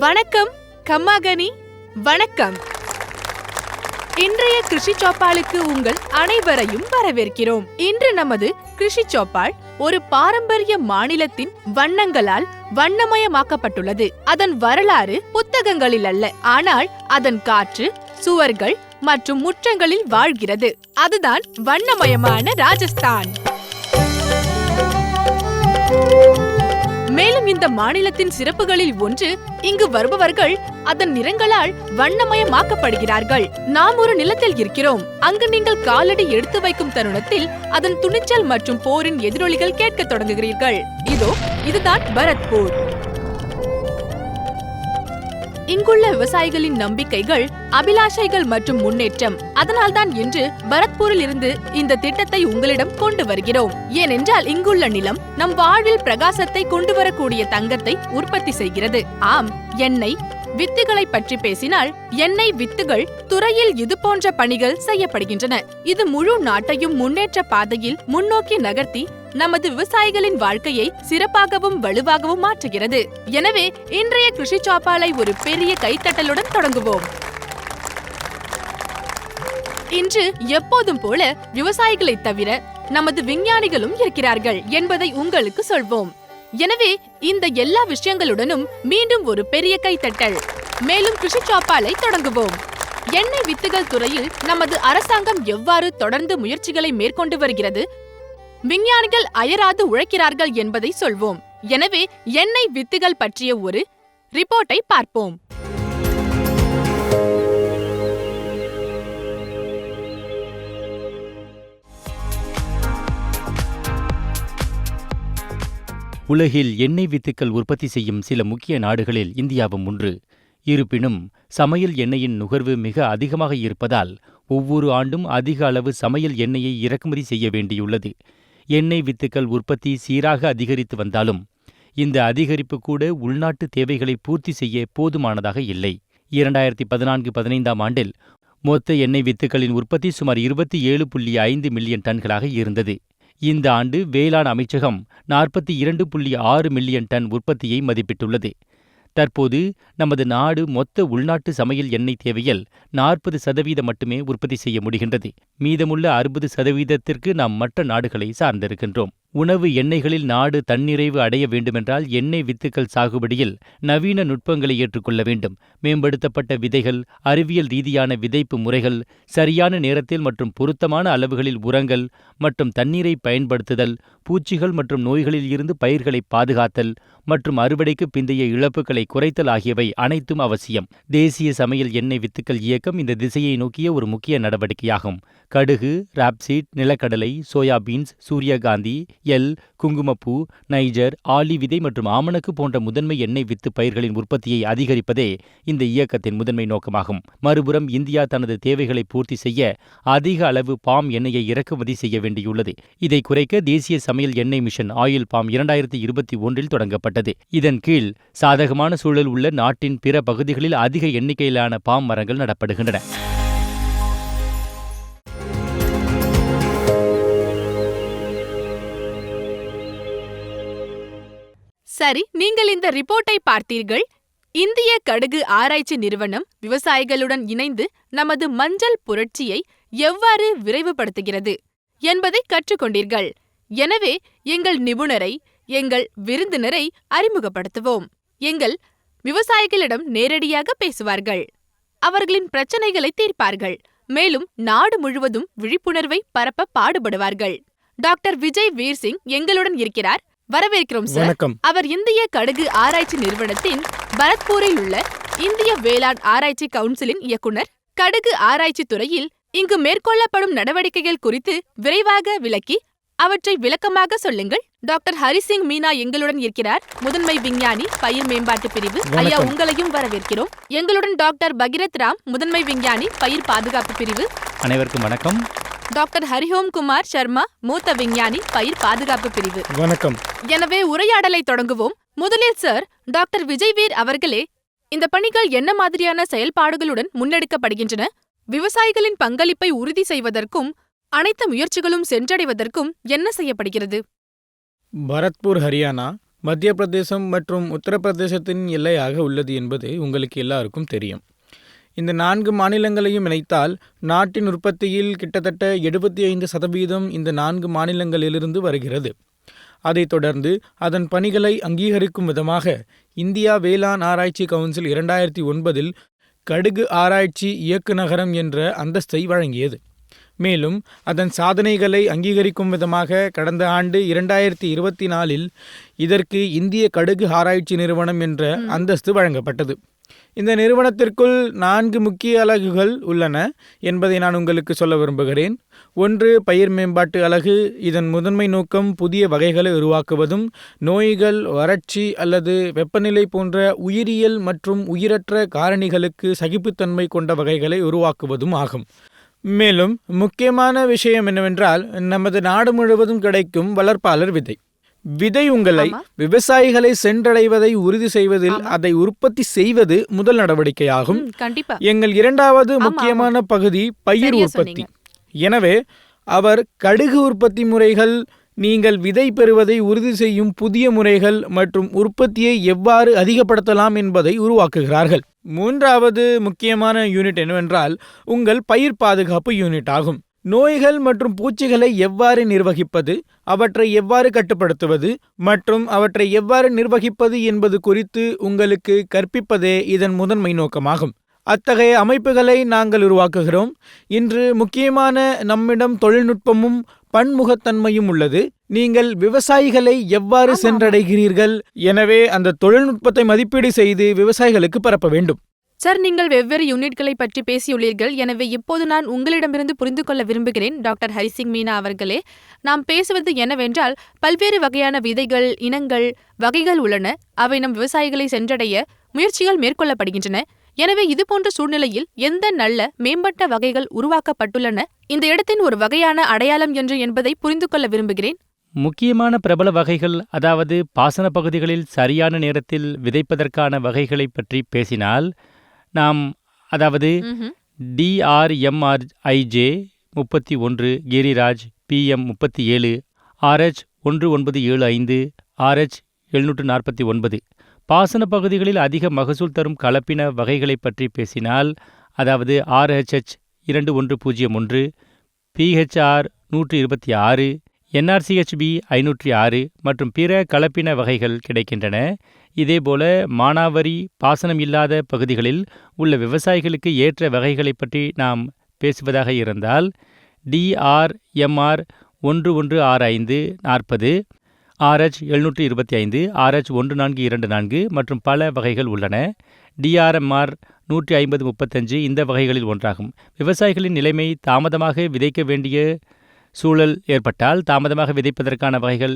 வணக்கம் கம்மாகனி. வணக்கம். இன்றைய கிருஷி சோப்பாலுக்கு உங்கள் அனைவரையும் வரவேற்கிறோம். இன்று நமது கிருஷி சோப்பால் ஒரு பாரம்பரிய மாநிலத்தின் வண்ணங்களால் வண்ணமயமாக்கப்பட்டுள்ளது. அதன் வரலாறு புத்தகங்களில் அல்ல, ஆனால் அதன் காற்று, சுவர்கள் மற்றும் முற்றங்களில் வாழ்கிறது. அதுதான் வண்ணமயமான ராஜஸ்தான். மேலும் இந்த மாநிலத்தின் சிறப்புகளில் ஒன்று, இங்கு வருபவர்கள் அதன் நிறங்களால் வண்ணமயமாக்கப்படுகிறார்கள். நாம் ஒரு நிலத்தில் இருக்கிறோம். அங்கு நீங்கள் காலடி எடுத்து வைக்கும் தருணத்தில் அதன் துணிச்சல் மற்றும் போரின் எதிரொலிகள் கேட்க தொடங்குகிறீர்கள். இதுதான் பரத்பூர். இங்குள்ள விவசாயிகளின் நம்பிக்கைகள், அபிலாஷைகள் மற்றும் முன்னேற்றம். அதனால்தான் இன்று பரத்பூரில் இருந்து இந்த திட்டத்தை உங்களிடம் கொண்டு வருகிறோம். ஏனென்றால் இங்குள்ள நிலம் நம் வாழ்வில் பிரகாசத்தை கொண்டு வரக்கூடிய தங்கத்தை உற்பத்தி செய்கிறது. ஆம், எண்ணெய் வித்துகளை பற்றி பேசினால், எண்ணெய் வித்துகள் துறையில் இது போன்ற பணிகள் செய்யப்படுகின்றன. இது முழு நாட்டையும் முன்னேற்ற பாதையில் முன்னோக்கி நகர்த்தி நமது விவசாயிகளின் வாழ்க்கையை சிறப்பாகவும் வலுவாகவும் மாற்றுகிறது. எனவே இன்றைய கிருஷி சோப்பாலை ஒரு பெரிய கைத்தட்டலுடன் தொடங்குவோம். இன்று எப்போதும் போல விவசாயிகளை தவிர நமது விஞ்ஞானிகளும் இருக்கிறார்கள் என்பதை உங்களுக்கு சொல்வோம். எனவே இந்த எல்லா விஷயங்களுடனும் மீண்டும் ஒரு பெரிய கைத்தட்டல். மேலும் கிருஷி சோப்பாலை தொடங்குவோம். எண்ணெய் வித்துகள் துறையில் நமது அரசாங்கம் எவ்வாறு தொடர்ந்து முயற்சிகளை மேற்கொண்டு வருகிறது, விஞ்ஞானிகள் அயராது உழைக்கிறார்கள் என்பதை சொல்வோம். எனவே எண்ணெய் வித்துகள் பற்றிய ஒரு ரிப்போர்ட்டை பார்ப்போம். உலகில் எண்ணெய் வித்துக்கள் உற்பத்தி செய்யும் சில முக்கிய நாடுகளில் இந்தியாவும் ஒன்று. இருப்பினும் சமையல் எண்ணெயின் நுகர்வு மிக அதிகமாக இருப்பதால் ஒவ்வொரு ஆண்டும் அதிக அளவு சமையல் எண்ணெயை இறக்குமதி செய்ய வேண்டியுள்ளது. எண்ணெய் வித்துக்கள் உற்பத்தி சீராக அதிகரித்து வந்தாலும் இந்த அதிகரிப்பு கூட உள்நாட்டு தேவைகளை பூர்த்தி செய்ய போதுமானதாக இல்லை. 2014-15 ஆண்டில் மொத்த எண்ணெய் வித்துக்களின் உற்பத்தி சுமார் 27.5 மில்லியன் டன்களாக இருந்தது. இந்த ஆண்டு வேளாண் அமைச்சகம் 42.6 மில்லியன் டன் உற்பத்தியை மதிப்பிட்டுள்ளது. தற்போது நமது நாடு மொத்த உள்நாட்டு சமையல் எண்ணெய் தேவையில் 40% மட்டுமே உற்பத்தி செய்ய முடிகின்றது. மீதமுள்ள 60% நாம் மற்ற நாடுகளை சார்ந்திருக்கின்றோம். உணவு எண்ணெய்களில் நாடு தன்னிறைவு அடைய வேண்டுமென்றால் எண்ணெய் வித்துக்கள் சாகுபடியில் நவீன நுட்பங்களை ஏற்றுக்கொள்ள வேண்டும். மேம்படுத்தப்பட்ட விதைகள், அறிவியல் ரீதியான விதைப்பு முறைகள், சரியான நேரத்தில் மற்றும் பொருத்தமான அளவுகளில் உரங்கள் மற்றும் தண்ணீரை பயன்படுத்துதல், பூச்சிகள் மற்றும் நோய்களில் இருந்து பயிர்களை பாதுகாத்தல் மற்றும் அறுவடைக்கு பிந்தைய இழப்புகளை குறைத்தல் ஆகியவை அனைத்தும் அவசியம். தேசிய சமையல் எண்ணெய் வித்துக்கள் இயக்கம் இந்த திசையை நோக்கிய ஒரு முக்கிய நடவடிக்கையாகும். கடுகு, ராப்சீட், நிலக்கடலை, சோயாபீன்ஸ், சூரியகாந்தி, எல், குங்குமப்பூ, நைஜர், ஆலி விதை மற்றும் ஆமணக்கு போன்ற முதன்மை எண்ணெய் வித்து பயிர்களின் உற்பத்தியை அதிகரிப்பதே இந்த இயக்கத்தின் முதன்மை நோக்கமாகும். மறுபுறம் இந்தியா தனது தேவைகளை பூர்த்தி செய்ய அதிக அளவு பாம் எண்ணெயை இறக்குமதி செய்ய வேண்டியுள்ளது. இதை குறைக்க தேசிய சமையல் எண்ணெய் மிஷன் ஆயில் பாம் 2021 தொடங்கப்பட்டது. இதன் கீழ் சாதகமான சூழல் உள்ள நாட்டின் பிற பகுதிகளில் அதிக எண்ணிக்கையிலான பாம் மரங்கள் நடப்படுகின்றன. சரி, நீங்கள் இந்த ரிப்போர்ட்டை பார்த்தீர்கள். இந்திய கடுகு ஆராய்ச்சி நிறுவனம் விவசாயிகளுடன் இணைந்து நமது மஞ்சள் புரட்சியை எவ்வாறு விரைவுபடுத்துகிறது என்பதை கற்றுக்கொண்டீர்கள். எனவே எங்கள் நிபுணரை, எங்கள் விருந்தினரை அறிமுகப்படுத்துவோம். எங்கள் விவசாயிகளிடம் நேரடியாக பேசுவார்கள். அவர்களின் பிரச்சனைகளை தீர்ப்பார்கள். மேலும் நாடு முழுவதும் விழிப்புணர்வை பரப்ப பாடுபடுவார்கள். டாக்டர் விஜய் வீர் சிங் எங்களுடன் இருக்கிறார். வரவேற்கிறோம் சார். அவர் இந்திய கடுகு ஆராய்ச்சி நிறுவனத்தின் பரத்பூரில் உள்ள இந்திய வேளாண் ஆராய்ச்சி கவுன்சிலின் இயக்குனர். கடுகு ஆராய்ச்சி துறையில் இங்கு மேற்கொள்ளப்படும் நடவடிக்கைகள் குறித்து விரைவாக விளக்கி அவற்றை விளக்கமாக சொல்லுங்கள். டாக்டர் ஹரிசிங் மீனா எங்களுடன் இருக்கிறார், முதன்மை விஞ்ஞானி, பயிர் மேம்பாட்டு பிரிவு. ஐயா, உங்களையும் வரவேற்கிறோம். எங்களுடன் டாக்டர் பகிரத் ராம், முதன்மை விஞ்ஞானி, பயிர் பாதுகாப்பு பிரிவு. அனைவருக்கும் வணக்கம். டாக்டர் ஹரிஹோம் குமார் சர்மா, மூத்த விஞ்ஞானி, பயிர் பாதுகாப்பு பிரிவு. வணக்கம். எனவே உரையாடலை தொடங்குவோம். முதலில் சார், டாக்டர் விஜய்வீர் அவர்களே, இந்த பணிகள் என்ன மாதிரியான செயல்பாடுகளுடன் முன்னெடுக்கப்படுகின்றன? விவசாயிகளின் பங்களிப்பை உறுதி செய்வதற்கும் அனைத்து முயற்சிகளும் சென்றடைவதற்கும் என்ன செய்யப்படுகிறது? பரத்பூர், ஹரியானா மத்திய பிரதேசம் மற்றும் உத்தரப்பிரதேசத்தின் எல்லையாக உள்ளது என்பது உங்களுக்கு எல்லாருக்கும் தெரியும். இந்த 4 மாநிலங்களையும் இணைத்தால் நாட்டின் உற்பத்தியில் கிட்டத்தட்ட 75% இந்த 4 மாநிலங்களிலிருந்து வருகிறது. அதைத் தொடர்ந்து அதன் பணிகளை அங்கீகரிக்கும் விதமாக இந்தியா வேளாண் ஆராய்ச்சி கவுன்சில் 2009 கடுகு ஆராய்ச்சி இயக்குநரகம் என்ற அந்தஸ்தை வழங்கியது. மேலும் அதன் சாதனைகளை அங்கீகரிக்கும் விதமாக கடந்த ஆண்டு 2024 இதற்கு இந்திய கடுகு ஆராய்ச்சி நிறுவனம் என்ற அந்தஸ்து வழங்கப்பட்டது. இந்த நிறுவனத்திற்குள் 4 முக்கிய அலகுகள் உள்ளன என்பதை நான் உங்களுக்கு சொல்ல விரும்புகிறேன். 1 பயிர் மேம்பாட்டு அலகு. இதன் முதன்மை நோக்கம் புதிய வகைகளை உருவாக்குவதும் நோய்கள், வறட்சி அல்லது வெப்பநிலை போன்ற உயிரியல் மற்றும் உயிரற்ற காரணிகளுக்கு சகிப்புத்தன்மை கொண்ட வகைகளை உருவாக்குவதும் ஆகும். மேலும் முக்கியமான விஷயம் என்னவென்றால் நமது நாடு முழுவதும் கிடைக்கும் வளர்ப்பாளர் விதை. விதை உங்களை விவசாயிகளை சென்றடைவதை உறுதி செய்வதில் அதை உற்பத்தி செய்வது முதல் நடவடிக்கையாகும். எங்கள் 2வது முக்கியமான பகுதி பயிர் உற்பத்தி. எனவே அவர் கடுகு உற்பத்தி முறைகள், நீங்கள் விதை பெறுவதை உறுதி செய்யும் புதிய முறைகள் மற்றும் உற்பத்தியை எவ்வாறு அதிகப்படுத்தலாம் என்பதை உருவாக்குகிறார்கள். 3வது முக்கியமான யூனிட் என்னவென்றால் உங்கள் பயிர் பாதுகாப்பு யூனிட் ஆகும். நோய்கள் மற்றும் பூச்சிகளை எவ்வாறு நிர்வகிப்பது, அவற்றை எவ்வாறு கட்டுப்படுத்துவது மற்றும் அவற்றை எவ்வாறு நிர்வகிப்பது என்பது குறித்து உங்களுக்கு கற்பிப்பதே இதன் முதன்மை நோக்கமாகும். அத்தகைய அமைப்புகளை நாங்கள் உருவாக்குகிறோம். இன்று முக்கியமான நம்மிடம் தொழில்நுட்பமும் பன்முகத்தன்மையும் உள்ளது. நீங்கள் விவசாயிகளை எவ்வாறு சென்றடைகிறீர்கள்? எனவே அந்த தொழில்நுட்பத்தை மதிப்பீடு செய்து விவசாயிகளுக்கு பரப்ப வேண்டும். சார், நீங்கள் வெவ்வேறு யூனிட்களை பற்றி பேசியுள்ளீர்கள். எனவே இப்போது நான் உங்களிடமிருந்து புரிந்து கொள்ள விரும்புகிறேன். டாக்டர் ஹரிசிங் மீனா அவர்களே, நாம் பேசுவது என்னவென்றால் பல்வேறு வகையான விதைகள், இனங்கள், வகைகள் உள்ளன. அவை நம் விவசாயிகளை சென்றடைய முயற்சிகள் மேற்கொள்ளப்படுகின்றன. எனவே இதுபோன்ற சூழ்நிலையில் எந்த நல்ல மேம்பட்ட வகைகள் உருவாக்கப்பட்டுள்ளன, இந்த இடத்தின் ஒரு வகையான அடையாளம் என்று என்பதை புரிந்து கொள்ள விரும்புகிறேன். முக்கியமான பிரபல வகைகள், அதாவது பாசன பகுதிகளில் சரியான நேரத்தில் விதைப்பதற்கான வகைகளை பற்றி பேசினால் நாம் DRMRIJ 31, Giriraj, PM 37, RH 1975, RH 749. பாசன பகுதிகளில் அதிக மகசூல் தரும் கலப்பின வகைகளை பற்றி பேசினால் RHH 2101, PHR 126, NRCHB 506 மற்றும் பிற கலப்பின வகைகள் கிடைக்கின்றன. இதேபோல மானாவரி பாசனம் இல்லாத பகுதிகளில் உள்ள விவசாயிகளுக்கு ஏற்ற வகைகளை பற்றி நாம் பேசுவதாக இருந்தால் DRMR 1165 40, RH 725, RH 1424 மற்றும் பல வகைகள் உள்ளன. DRMR 150 35 இந்த வகைகளில் ஒன்றாகும். விவசாயிகளின் நிலைமை தாமதமாக விதைக்க வேண்டிய சூழல் ஏற்பட்டால் தாமதமாக விதைப்பதற்கான வகைகள்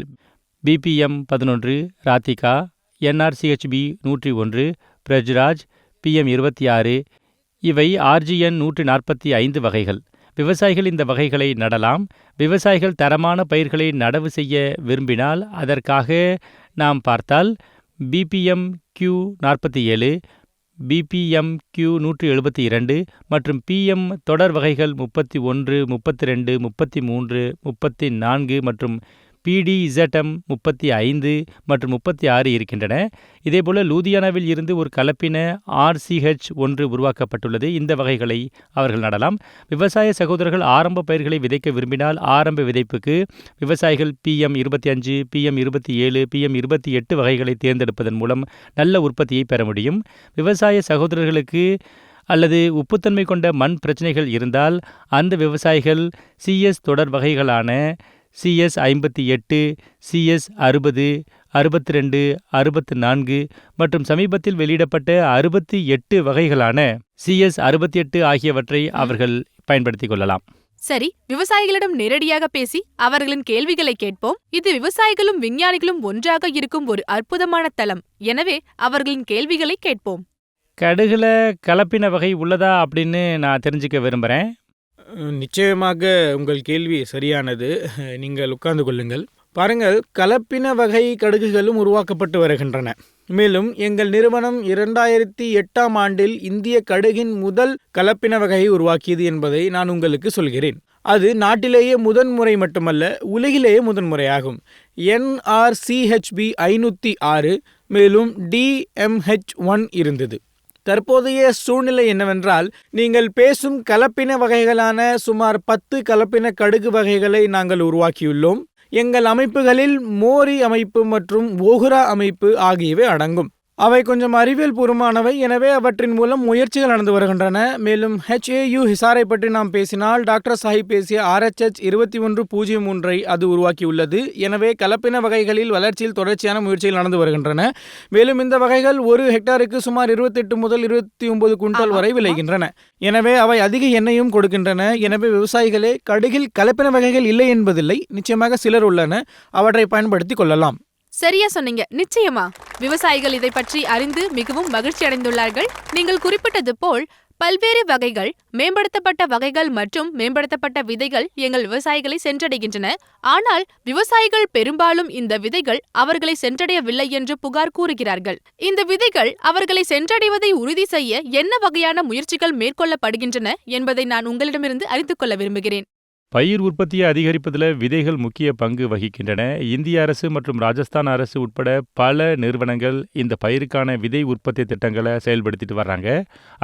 BPM 11, Radhika, NRCHB 101, Brajraj, PM 26, இவை RGN 145 வகைகள். விவசாயிகள் இந்த வகைகளை நடலாம். விவசாயிகள் தரமான பயிர்களை நடவு செய்ய விரும்பினால் அதற்காக நாம் பார்த்தால் BPM Q 47, BPM Q 172 மற்றும் PM தொடர் வகைகள் 31, 32, 33, 34 மற்றும் PDZM 35 மற்றும் 36 இருக்கின்றன. இதேபோல லூதியானாவில் இருந்து ஒரு கலப்பின RCH 1 உருவாக்கப்பட்டுள்ளது. இந்த வகைகளை அவர்கள் நடலாம். விவசாய சகோதரர்கள் ஆரம்ப பயிர்களை விதைக்க விரும்பினால் ஆரம்ப விதைப்புக்கு விவசாயிகள் PM 25, PM 27, PM 28 வகைகளை தேர்ந்தெடுப்பதன் மூலம் நல்ல உற்பத்தியை பெற முடியும். விவசாய சகோதரர்களுக்கு அல்லது உப்புத்தன்மை கொண்ட மண் பிரச்சனைகள் இருந்தால் அந்த விவசாயிகள் CS தொடர் வகைகளான CS 58, CS 60, 62, 64 மற்றும் சமீபத்தில் வெளியிடப்பட்ட 68 வகைகளான CS 68 ஆகியவற்றை அவர்கள் பயன்படுத்திக் கொள்ளலாம். சரி, விவசாயிகளிடம் நேரடியாக பேசி அவர்களின் கேள்விகளை கேட்போம். இது விவசாயிகளும் விஞ்ஞானிகளும் ஒன்றாக இருக்கும் ஒரு அற்புதமான தளம். எனவே அவர்களின் கேள்விகளை கேட்போம். கடுகுல கலப்பின வகை உள்ளதா அப்படின்னு நான் தெரிஞ்சுக்க விரும்புகிறேன். நிச்சயமாக உங்கள் கேள்வி சரியானது. நீங்கள் உட்கார்ந்து கொள்ளுங்கள். பாருங்கள், கலப்பின வகை கடுகுகளும் உருவாக்கப்பட்டு வருகின்றன. மேலும் எங்கள் நிறுவனம் 2008ஆம் ஆண்டில் இந்திய கடுகின் முதல் கலப்பின வகையை உருவாக்கியது என்பதை நான் உங்களுக்கு சொல்கிறேன். அது நாட்டிலேயே முதன்முறை மட்டுமல்ல, உலகிலேயே முதன்முறையாகும். NRCHB 506 மேலும் DMH1 இருந்தது. தற்போதைய சூழ்நிலை என்னவென்றால், நீங்கள் பேசும் கலப்பின வகைகளான சுமார் 10 கலப்பின கடுகு வகைகளை நாங்கள் உருவாக்கியுள்ளோம். எங்கள் அமைப்புகளில் மோரி அமைப்பு மற்றும் ஓகுரா அமைப்பு ஆகியவை அடங்கும். அவை கொஞ்சம் அறிவியல் பூர்வமானவை, எனவே அவற்றின் மூலம் முயற்சிகள் நடந்து வருகின்றன. மேலும் HAU ஹிசாரை பற்றி நாம் பேசினால், டாக்டர் சாஹிப் பேசிய RHH 2103 அது உருவாக்கியுள்ளது. எனவே கலப்பின வகைகளில் வளர்ச்சியில் தொடர்ச்சியான முயற்சிகள் நடந்து வருகின்றன. மேலும் இந்த வகைகள் ஒரு ஹெக்டாருக்கு சுமார் 28 முதல் 29 குவிண்டால் வரை விளைகின்றன. எனவே அவை அதிக எண்ணெயும் கொடுக்கின்றன. எனவே விவசாயிகளே, கடுகில் கலப்பின வகைகள் இல்லை என்பதில்லை, நிச்சயமாக சிலர் உள்ளன, அவற்றை பயன்படுத்திக் கொள்ளலாம். சரியா சொன்னீங்க. நிச்சயமா விவசாயிகள் இதை பற்றி அறிந்து மிகவும் மகிழ்ச்சி அடைந்துள்ளார்கள். நீங்கள் குறிப்பிட்டது போல் பல்வேறு வகைகள், மேம்படுத்தப்பட்ட வகைகள் மற்றும் மேம்படுத்தப்பட்ட விதைகள் எங்கள் விவசாயிகளை சென்றடைகின்றன. ஆனால் விவசாயிகள் பெரும்பாலும் இந்த விதைகள் அவர்களை சென்றடையவில்லை என்று புகார் கூறுகிறார்கள். இந்த விதைகள் அவர்களை சென்றடைவதை உறுதி செய்ய என்ன வகையான முயற்சிகள் மேற்கொள்ளப்படுகின்றன என்பதை நான் உங்களிடமிருந்து அறிந்து கொள்ள விரும்புகிறேன். பயிர் உற்பத்தியை அதிகரிப்பதில் விதைகள் முக்கிய பங்கு வகிக்கின்றன. இந்திய அரசு மற்றும் ராஜஸ்தான் அரசு உட்பட பல நிறுவனங்கள் இந்த பயிருக்கான விதை உற்பத்தி திட்டங்களை செயல்படுத்திட்டு வர்றாங்க.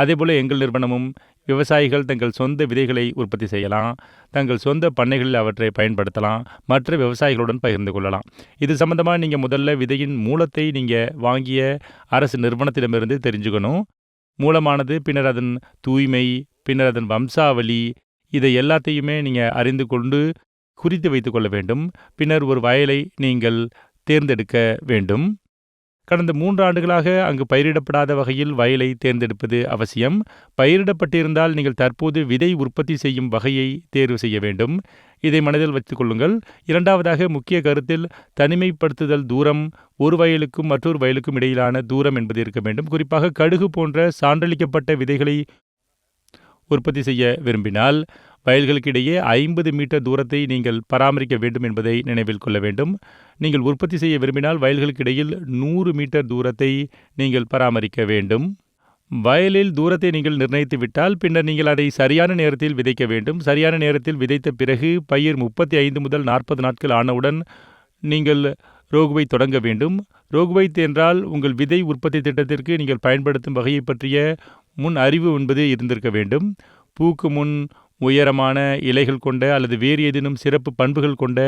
அதேபோல் எங்கள் நிறுவனமும் விவசாயிகள் தங்கள் சொந்த விதைகளை உற்பத்தி செய்யலாம், தங்கள் சொந்த பண்ணைகளில் அவற்றை பயன்படுத்தலாம், மற்ற விவசாயிகளுடன் பகிர்ந்து கொள்ளலாம். இது சம்பந்தமாக நீங்கள் முதல்ல விதையின் மூலத்தை நீங்கள் வாங்கிய அரசு நிறுவனத்திடமிருந்து தெரிஞ்சுக்கணும். மூலமானது, பின்னர் அதன் தூய்மை, பின்னர் அதன் வம்சாவளி, இதை எல்லாத்தையுமே நீங்கள் அறிந்து கொண்டு குறித்து வைத்து கொள்ள வேண்டும். பின்னர் ஒரு வயலை நீங்கள் தேர்ந்தெடுக்க வேண்டும். கடந்த 3 ஆண்டுகளாக அங்கு பயிரிடப்படாத வகையில் வயலை தேர்ந்தெடுப்பது அவசியம். பயிரிடப்பட்டிருந்தால் நீங்கள் தற்போது விதை உற்பத்தி செய்யும் வகையை தேர்வு செய்ய வேண்டும். இதை மனதில் வைத்துக் கொள்ளுங்கள். இரண்டாவதாக, முக்கிய கருத்தில் தனிமைப்படுத்துதல் தூரம், ஒரு வயலுக்கும் மற்றொரு வயலுக்கும் இடையிலான தூரம் என்பது இருக்க வேண்டும். குறிப்பாக கடுகு போன்ற சான்றளிக்கப்பட்ட விதைகளை உற்பத்தி செய்ய விரும்பினால் வயல்களுக்கிடையே 50 மீட்டர் தூரத்தை நீங்கள் பராமரிக்க வேண்டும் என்பதை நினைவில் கொள்ள வேண்டும். நீங்கள் உற்பத்தி செய்ய விரும்பினால் வயல்களுக்கிடையில் 100 மீட்டர் தூரத்தை நீங்கள் பராமரிக்க வேண்டும். வயலில் தூரத்தை நீங்கள் நிர்ணயித்து விட்டால் பின்னர் நீங்கள் அதை சரியான நேரத்தில் விதைக்க வேண்டும். சரியான நேரத்தில் விதைத்த பிறகு பயிர் 35 முதல் 40 நாட்கள் ஆனவுடன் நீங்கள் ரோகுவை தொடங்க வேண்டும். ரோகுவைத் என்றால் உங்கள் விதை உற்பத்தி திட்டத்திற்கு நீங்கள் பயன்படுத்தும் வகையை பற்றிய முன் அறிவு என்பது இருந்திருக்க வேண்டும். பூக்கு முன் உயரமான இலைகள் கொண்ட அல்லது வேறு ஏதேனும் சிறப்பு பண்புகள் கொண்ட,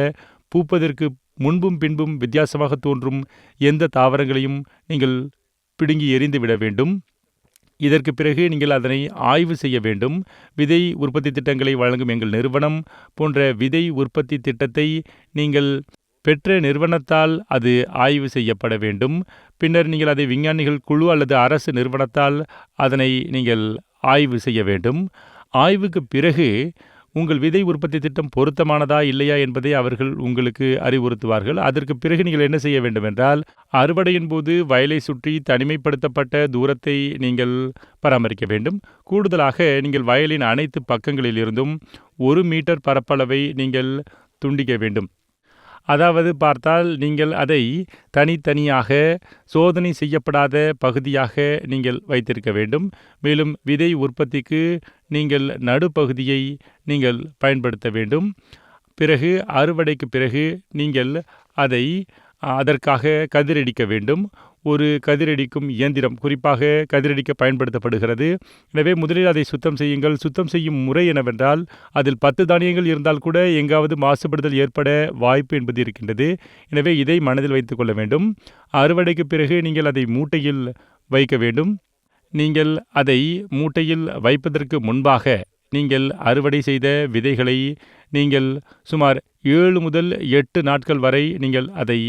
பூப்பதற்கு முன்பும் பின்பும் வித்தியாசமாக தோன்றும் எந்த தாவரங்களையும் நீங்கள் பிடுங்கி எறிந்து விட வேண்டும். இதற்கு பிறகு நீங்கள் அதனை ஆய்வு செய்ய வேண்டும். விதை உற்பத்தி திட்டங்களை வழங்கும் எங்கள் நிறுவனம் போன்ற விதை உற்பத்தி திட்டத்தை நீங்கள் பெற்ற நிறுவனத்தால் அது ஆய்வு செய்யப்பட வேண்டும். பின்னர் நீங்கள் அதை விஞ்ஞானிகள் குழு அல்லது அரசு நிறுவனத்தால் அதனை நீங்கள் ஆய்வு செய்ய வேண்டும். ஆய்வுக்கு பிறகு உங்கள் விதை உற்பத்தி திட்டம் பொருத்தமானதா இல்லையா என்பதை அவர்கள் உங்களுக்கு அறிவுறுத்துவார்கள். அதற்கு பிறகு நீங்கள் என்ன செய்ய வேண்டும் என்றால், அறுவடையின் போது வயலை சுற்றி தனிமைப்படுத்தப்பட்ட தூரத்தை நீங்கள் பராமரிக்க வேண்டும். கூடுதலாக நீங்கள் வயலின் அனைத்து பக்கங்களிலிருந்தும் 1 மீட்டர் பரப்பளவை நீங்கள் துண்டிக்க வேண்டும். அதாவது பார்த்தால் நீங்கள் அதை தனித்தனியாக சோதனை செய்யப்படாத பகுதியாக நீங்கள் வைத்திருக்க வேண்டும். மேலும் விதை உற்பத்திக்கு நீங்கள் நடுப்பகுதியை நீங்கள் பயன்படுத்த வேண்டும். பிறகு அறுவடைக்கு பிறகு நீங்கள் அதை அதற்காக கதிரடிக்க வேண்டும். ஒரு கதிரடிக்கும் இயந்திரம் குறிப்பாக கதிரடிக்க பயன்படுத்தப்படுகிறது. எனவே முதலில் அதை சுத்தம் செய்யுங்கள். சுத்தம் செய்யும் முறை என்னவென்றால், அதில் 10 தானியங்கள் இருந்தால் கூட எங்காவது மாசுபடுதல் ஏற்பட வாய்ப்பு என்பது இருக்கின்றது. எனவே இதை மனதில் வைத்துக் கொள்ள வேண்டும். அறுவடைக்கு பிறகு நீங்கள் அதை மூட்டையில் வைக்க வேண்டும். நீங்கள் அதை மூட்டையில் வைப்பதற்கு முன்பாக நீங்கள் அறுவடை செய்த விதைகளை நீங்கள் சுமார் 7 முதல் 8 நாட்கள் வரை நீங்கள் அதை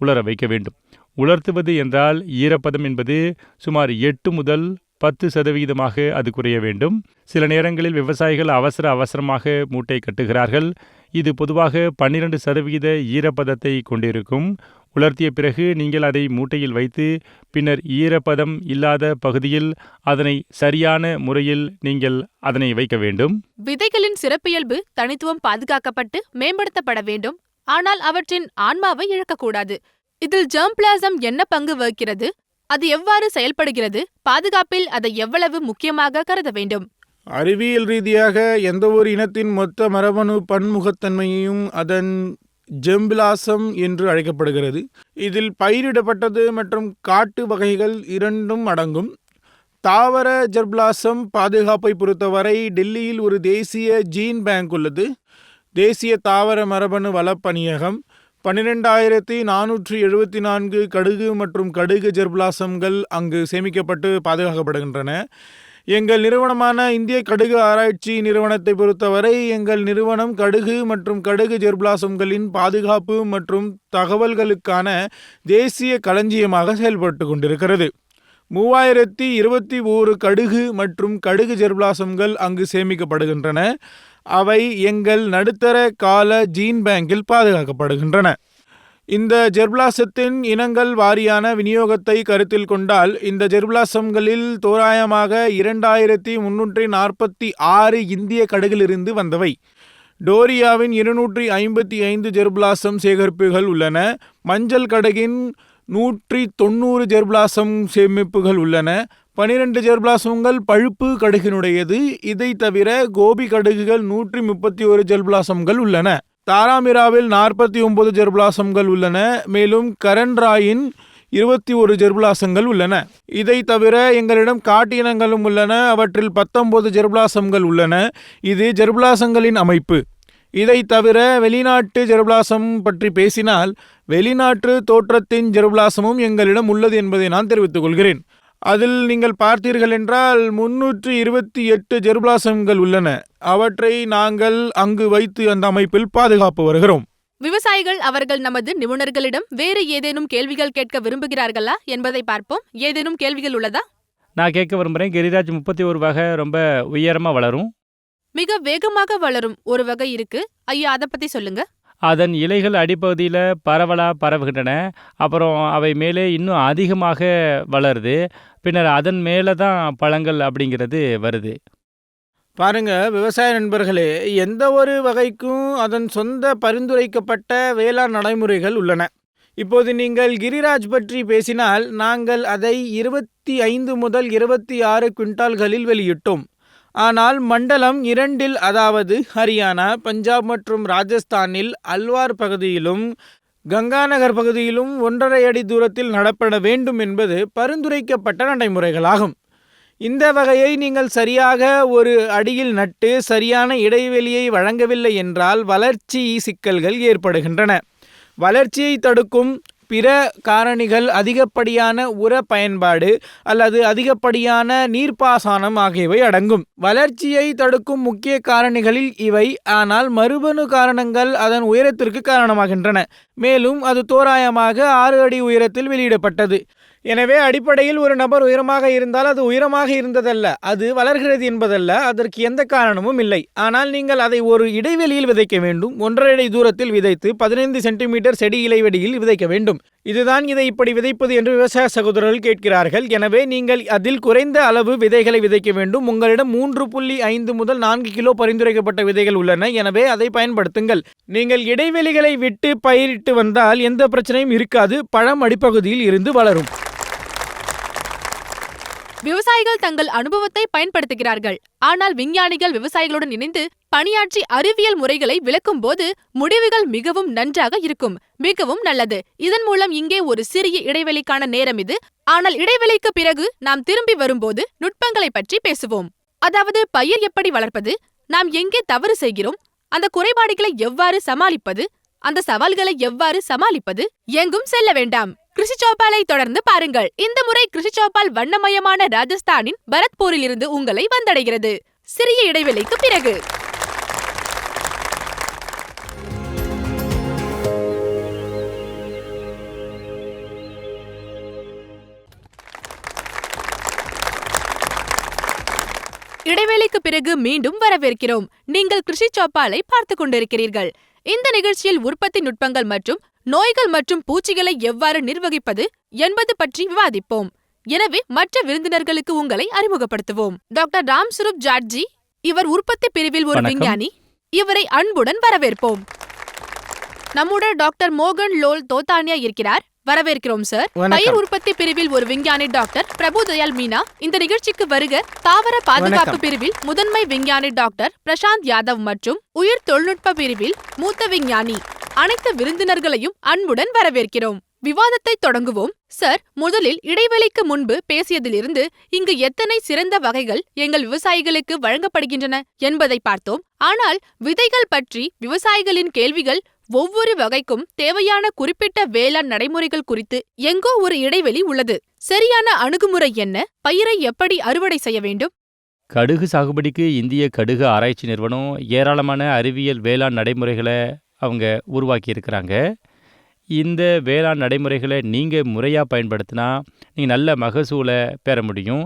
உலர வைக்க வேண்டும். உலர்த்துவது என்றால் ஈரப்பதம் என்பது சுமார் 8 முதல் 10% அது குறைய வேண்டும். சில நேரங்களில் விவசாயிகள் அவசரமாக மூட்டை கட்டுகிறார்கள். இது பொதுவாக 12% ஈரப்பதத்தை கொண்டிருக்கும். உலர்த்திய பிறகு நீங்கள் அதை மூட்டையில் வைத்து பின்னர் ஈரப்பதம் இல்லாத பகுதியில் அதனை சரியான முறையில் நீங்கள் அதனை வைக்க வேண்டும். விதைகளின் சிறப்பியல்பு தனித்துவம் பாதுகாக்கப்பட்டு மேம்படுத்தப்பட வேண்டும். ஆனால் அவற்றின் ஆன்மாவை இழக்கக்கூடாது. இதில் ஜெர்ம்பிளாசம் என்ன பங்கு வகிக்கிறது? அது எவ்வாறு செயல்படுகிறது? பாதுகாப்பில் அதை எவ்வளவு முக்கியமாக கருத வேண்டும்? அறிவியல் ரீதியாக எந்த ஒரு இனத்தின் மொத்த மரபணு பன்முகத்தன்மையையும் அதன் ஜெம்பிலாசம் என்று அழைக்கப்படுகிறது. இதில் பயிரிடப்பட்டது மற்றும் காட்டு வகைகள் இரண்டும் அடங்கும். தாவர ஜெர்பிலாசம் பாதுகாப்பை பொறுத்தவரை டெல்லியில் ஒரு தேசிய ஜீன் பேங்க் உள்ளது. தேசிய தாவர மரபணு வளப்பணியகம் 12,474 கடுகு மற்றும் கடுகு ஜெர்பிலாசம்கள் அங்கு சேமிக்கப்பட்டு பாதுகாக்கப்படுகின்றன. எங்கள் நிறுவனமான இந்திய கடுகு ஆராய்ச்சி நிறுவனத்தை பொறுத்தவரை எங்கள் நிறுவனம் கடுகு மற்றும் கடுகு ஜெர்பிலாசம்களின் பாதுகாப்பு மற்றும் தகவல்களுக்கான தேசிய களஞ்சியமாக செயல்பட்டு கொண்டிருக்கிறது. 3021 கடுகு மற்றும் கடுகு ஜெர்பிலாசம்கள் அங்கு சேமிக்கப்படுகின்றன. அவை எங்கள் நடுத்தர கால ஜீன் பேங்கில் பாதுகாக்கப்படுகின்றன. இந்த ஜெர்பிலாசத்தின் இனங்கள் வாரியான விநியோகத்தை கருத்தில் கொண்டால் இந்த ஜெர்பிலாசம்களில் தோராயமாக 2346 இந்திய கடுகிலிருந்து வந்தவை. டோரியாவின் 255 ஜெர்பிலாசம் சேகரிப்புகள் உள்ளன. மஞ்சள் கடுகின் 190 ஜெர்பிலாசம் சேமிப்புகள் உள்ளன. 12 ஜெர்பிலாசம்கள் பழுப்பு கடுகினுடையது. இதை தவிர கோபி கடுகுகள் 131 ஜெர்பிலாசம்கள் உள்ளன. தாராமிராவில் 49 ஜெர்பிலாசம்கள் உள்ளன. மேலும் கரன்ராயின் 21 ஜெர்பிலாசங்கள் உள்ளன. இதை தவிர எங்களிடம் காட்டு இனங்களும் உள்ளன. அவற்றில் 19 ஜெர்பிலாசம்கள் உள்ளன. இது ஜெர்பிலாசங்களின் அமைப்பு. இதை தவிர வெளிநாட்டு ஜெர்பிலாசம் பற்றி பேசினால் வெளிநாட்டு தோற்றத்தின் ஜெர்பிலாசமும் எங்களிடம் உள்ளது என்பதை நான் தெரிவித்துக் கொள்கிறேன். அதில் நீங்கள் பார்த்தீர்கள் என்றால் 328 ஜெர்பிலாசம்கள் உள்ளன. அவற்றை நாங்கள் அங்கு வைத்து அந்த அமைப்பில் பாதுகாப்பு வருகிறோம். விவசாயிகள் அவர்கள் நமது நிபுணர்களிடம் வேறு ஏதேனும் கேள்விகள் கேட்க விரும்புகிறார்களா என்பதை பார்ப்போம். ஏதேனும் கேள்விகள் உள்ளதா? நான் கேட்க விரும்புகிறேன். கிரிராஜ் 31 வகை ரொம்ப உயரமாக வளரும். மிக வேகமாக வளரும் ஒரு வகை இருக்கு. ஐயா, அதை பத்தி சொல்லுங்க. அதன் இலைகள் அடிப்பகுதியில் பரவலாக பரவுகின்றன. அப்புறம் அவை மேலே இன்னும் அதிகமாக வளருது. பின்னர் அதன் மேலே தான் பழங்கள் அப்படிங்கிறது வருது. பாருங்க விவசாய நண்பர்களே, எந்த ஒரு வகைக்கும் அதன் சொந்த பரிந்துரைக்கப்பட்ட வேளாண் நடைமுறைகள் உள்ளன. இப்போது நீங்கள் கிரிராஜ் பற்றி பேசினால் நாங்கள் அதை 25 முதல் 26 குவிண்டால்களில் வெளியிட்டோம். ஆனால் மண்டலம் 2 அதாவது ஹரியானா, பஞ்சாப் மற்றும் ராஜஸ்தானில் அல்வார் பகுதியிலும் கங்காநகர் பகுதியிலும் 1.5 அடி தூரத்தில் நடப்பட வேண்டும் என்பது பரிந்துரைக்கப்பட்ட நடைமுறைகளாகும். இந்த வகையை நீங்கள் சரியாக ஒரு அடியில் நட்டு சரியான இடைவெளியை வழங்கவில்லை என்றால் வளர்ச்சி சிக்கல்கள் ஏற்படுகின்றன. வளர்ச்சியை தடுக்கும் பிற காரணிகள் அதிகப்படியான உர பயன்பாடு அல்லது அதிகப்படியான நீர்ப்பாசனம் ஆகியவை அடங்கும். வளர்ச்சியை தடுக்கும் முக்கிய காரணிகளில் இவை. ஆனால் மரபணு காரணங்கள் அதன் உயரத்திற்கு காரணமாகின்றன. மேலும் அது தோராயமாக 6 அடி உயரத்தில் வெளியிடப்பட்டது. எனவே அடிப்படையில் ஒரு நபர் உயரமாக இருந்தால் அது உயரமாக இருந்ததல்ல, அது வளர்கிறது என்பதல்ல. அதற்கு எந்த காரணமும் இல்லை. ஆனால் நீங்கள் அதை ஒரு இடைவெளியில் விதைக்க வேண்டும். 1.5 அடி தூரத்தில் விதைத்து 15 சென்டிமீட்டர் செடி இலைவெளியில் விதைக்க வேண்டும். இதுதான் இதை இப்படி விதைப்பது என்று விவசாய சகோதரர்கள் கேட்கிறார்கள். எனவே நீங்கள் அதில் குறைந்த அளவு விதைகளை விதைக்க வேண்டும். உங்களிடம் 3.5 முதல் 4 கிலோ பரிந்துரைக்கப்பட்ட விதைகள் உள்ளன. எனவே அதை பயன்படுத்துங்கள். நீங்கள் இடைவெளிகளை விட்டு பயிரிட்டு வந்தால் எந்த பிரச்சனையும் இருக்காது. பழம் அடிப்பகுதியில் இருந்து வளரும். விவசாயிகள் தங்கள் அனுபவத்தை பயன்படுத்துகிறார்கள். ஆனால் விஞ்ஞானிகள் விவசாயிகளுடன் இணைந்து பணியாற்றி அறிவியல் முறைகளை விளக்கும் போது முடிவுகள் மிகவும் நன்றாக இருக்கும். மிகவும் நல்லது. இதன் மூலம் இங்கே ஒரு சிறிய இடைவெளிக்கான நேரம் இது. ஆனால் இடைவெளிக்கு பிறகு நாம் திரும்பி வரும்போது நுட்பங்களை பற்றி பேசுவோம். அதாவது பயிர் எப்படி வளர்ப்பது, நாம் எங்கே தவறு செய்கிறோம், அந்த குறைபாடுகளை எவ்வாறு சமாளிப்பது, அந்த சவால்களை எவ்வாறு சமாளிப்பது. எங்கும் செல்ல வேண்டாம். கிருஷி சௌபாலை தொடர்ந்து பாருங்கள். இந்த முறை கிருஷி சௌபால் வண்ணமயமான ராஜஸ்தானின் பரத்பூரில் இருந்து உங்களை வந்தடைகிறது. சிறிய இடைவெளிக்கு பிறகு. இடைவேளைக்கு பிறகு மீண்டும் வரவேற்கிறோம். நீங்கள் கிருஷி சௌபாலை பார்த்துக் கொண்டிருக்கிறீர்கள். இந்த நிகழ்ச்சியில் உற்பத்தி நுட்பங்கள் மற்றும் நோய்கள் மற்றும் பூச்சிகளை எவ்வாறு நிர்வகிப்பது என்பது பற்றி விவாதிப்போம். எனவே மற்ற விருந்தினர்களுக்கு உங்களை அறிமுகப்படுத்துவோம். டாக்டர் ராம்ஸ்வரூப் ஜாட்ஜி, இவர் உற்பத்தி பிரிவில் ஒரு விஞ்ஞானி. இவரை அன்புடன் வரவேற்போம். நம்முடன் டாக்டர் மோகன் லோல் தோத்தானியா இருக்கிறார். வரவேற்கிறோம் சார். பயிர் உற்பத்தி பிரிவில் ஒரு விஞ்ஞானி டாக்டர் பிரபு தயாள் மீனா இந்த நிகழ்ச்சிக்கு வருக. தாவர பாதுகாப்பு பிரிவில் முதன்மை விஞ்ஞானி டாக்டர் பிரசாந்த் யாதவ் மற்றும் உயிர் தொழில்நுட்ப பிரிவில் மூத்த விஞ்ஞானி அனைத்து விருந்தினர்களையும் அன்புடன் வரவேற்கிறோம். விவாதத்தை தொடங்குவோம். சார், முதலில் இடைவெளிக்கு முன்பு பேசியதிலிருந்து இங்கு எத்தனை சிறந்த வகைகள் எங்கள் விவசாயிகளுக்கு வழங்கப்படுகின்றன என்பதை பார்த்தோம். ஆனால் விதைகள் பற்றி விவசாயிகளின் கேள்விகள், ஒவ்வொரு வகைக்கும் தேவையான குறிப்பிட்ட வேளாண் நடைமுறைகள் குறித்து எங்கோ ஒரு இடைவெளி உள்ளது. சரியான அணுகுமுறை என்ன? பயிரை எப்படி அறுவடை செய்ய வேண்டும்? கடுகு சாகுபடிக்கு இந்திய கடுகு ஆராய்ச்சி நிறுவனம் ஏராளமான அறிவியல் வேளாண் நடைமுறைகளை அவங்க உருவாக்கியிருக்கிறாங்க. இந்த வேளாண் நடைமுறைகளை நீங்கள் முறையாக பயன்படுத்தினா நீங்கள் நல்ல மகசூலை பெற முடியும்.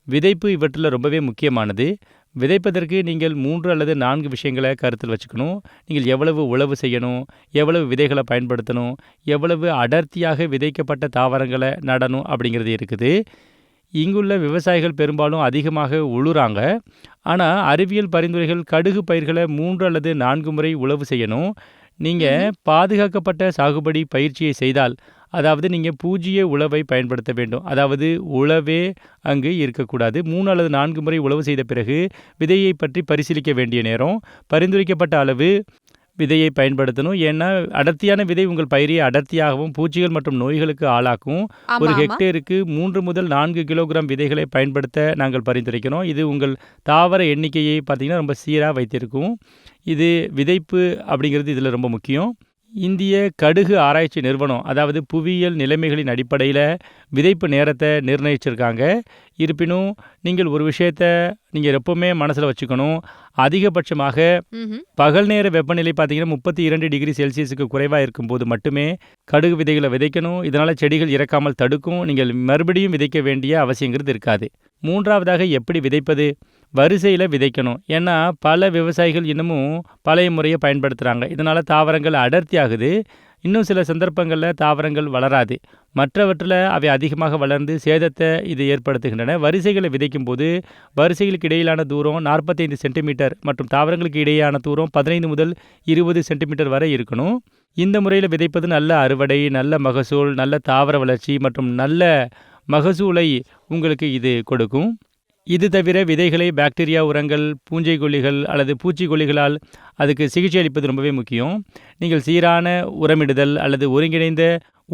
விதைப்பு இவற்றில் ரொம்பவே முக்கியமானது. விதைப்பதற்கு நீங்கள் 3 அல்லது 4 விஷயங்களை கருத்தில் வச்சுக்கணும். நீங்கள் எவ்வளவு உழவு செய்யணும், எவ்வளவு விதைகளை பயன்படுத்தணும், எவ்வளவு அடர்த்தியாக விதைக்கப்பட்ட தாவரங்களை நடணும் அப்படிங்கிறது இருக்குது. இங்குள்ள விவசாயிகள் பெரும்பாலும் அதிகமாக உழுறாங்க. ஆனால் அறிவியல் பரிந்துரைகள் கடுகு பயிர்களை 3 அல்லது 4 முறை உழவு செய்யணும். நீங்கள் பாதுகாக்கப்பட்ட சாகுபடி பயிற்சியை செய்தால், அதாவது நீங்கள் பூஜ்ய உழவை பயன்படுத்த வேண்டும். அதாவது உழவே அங்கு இருக்கக்கூடாது. 3 அல்லது 4 முறை உழவு செய்த பிறகு விதையை பற்றி பரிசீலிக்க வேண்டிய நேரம். பரிந்துரைக்கப்பட்ட அளவு விதையை பயன்படுத்தணும். ஏன்னா அடர்த்தியான விதை உங்கள் பயிரை அடர்த்தியாகவும் பூச்சிகள் மற்றும் நோய்களுக்கு ஆளாக்கும். ஒரு ஹெக்டேருக்கு 3 முதல் 4 கிலோகிராம் விதைகளை பயன்படுத்த நாங்கள் பரிந்துரைக்கிறோம். இது உங்கள் தாவர எண்ணிக்கையை பார்த்தீங்கன்னா ரொம்ப சீராக வைத்திருக்கும். இது விதைப்பு அப்படிங்கிறது இதில் ரொம்ப முக்கியம். இந்திய கடுகு ஆராய்ச்சி நிறுவனம், அதாவது புவியியல் நிலைமைகளின் அடிப்படையில் விதைப்பு நேரத்தை நிர்ணயிச்சிருக்காங்க. இருப்பினும் நீங்கள் ஒரு விஷயத்தை நீங்கள் எப்பவுமே மனசில் வச்சுக்கணும். அதிகபட்சமாக பகல் நேர வெப்பநிலை பார்த்தீங்கன்னா 32 டிகிரி செல்சியஸுக்கு குறைவாக இருக்கும்போது மட்டுமே கடுகு விதைகளை விதைக்கணும். இதனால் செடிகள் இறக்காமல் தடுக்கும். நீங்கள் மறுபடியும் விதைக்க வேண்டிய அவசியங்கிறது இருக்காது. 3வதாக எப்படி விதைப்பது? வரிசையில் விதைக்கணும். ஏன்னா பல விவசாயிகள் இன்னமும் பழைய முறையை பயன்படுத்துகிறாங்க. இதனால் தாவரங்கள் அடர்த்தி ஆகுது. இன்னும் சில சந்தர்ப்பங்களில் தாவரங்கள் வளராது. மற்றவற்றில் அவை அதிகமாக வளர்ந்து சேதத்தை இது ஏற்படுத்துகின்றன. வரிசைகளை விதைக்கும் போது வரிசைகளுக்கு இடையிலான தூரம் 45 சென்டிமீட்டர் மற்றும் தாவரங்களுக்கு இடையேயான தூரம் 15 முதல் 20 சென்டிமீட்டர் வரை இருக்கணும். இந்த முறையில் விதைப்பது நல்ல அறுவடை, நல்ல மகசூல், நல்ல தாவர வளர்ச்சி மற்றும் நல்ல மகசூலை உங்களுக்கு இது கொடுக்கும். இது தவிர விதைகளை பாக்டீரியா உரங்கள், பூஞ்சைக்கொல்லிகள் அல்லது பூச்சிக்கொல்லிகளால் அதுக்கு சிகிச்சை அளிப்பது ரொம்பவே முக்கியம். நீங்கள் சீரான உரமிடுதல் அல்லது ஒருங்கிணைந்த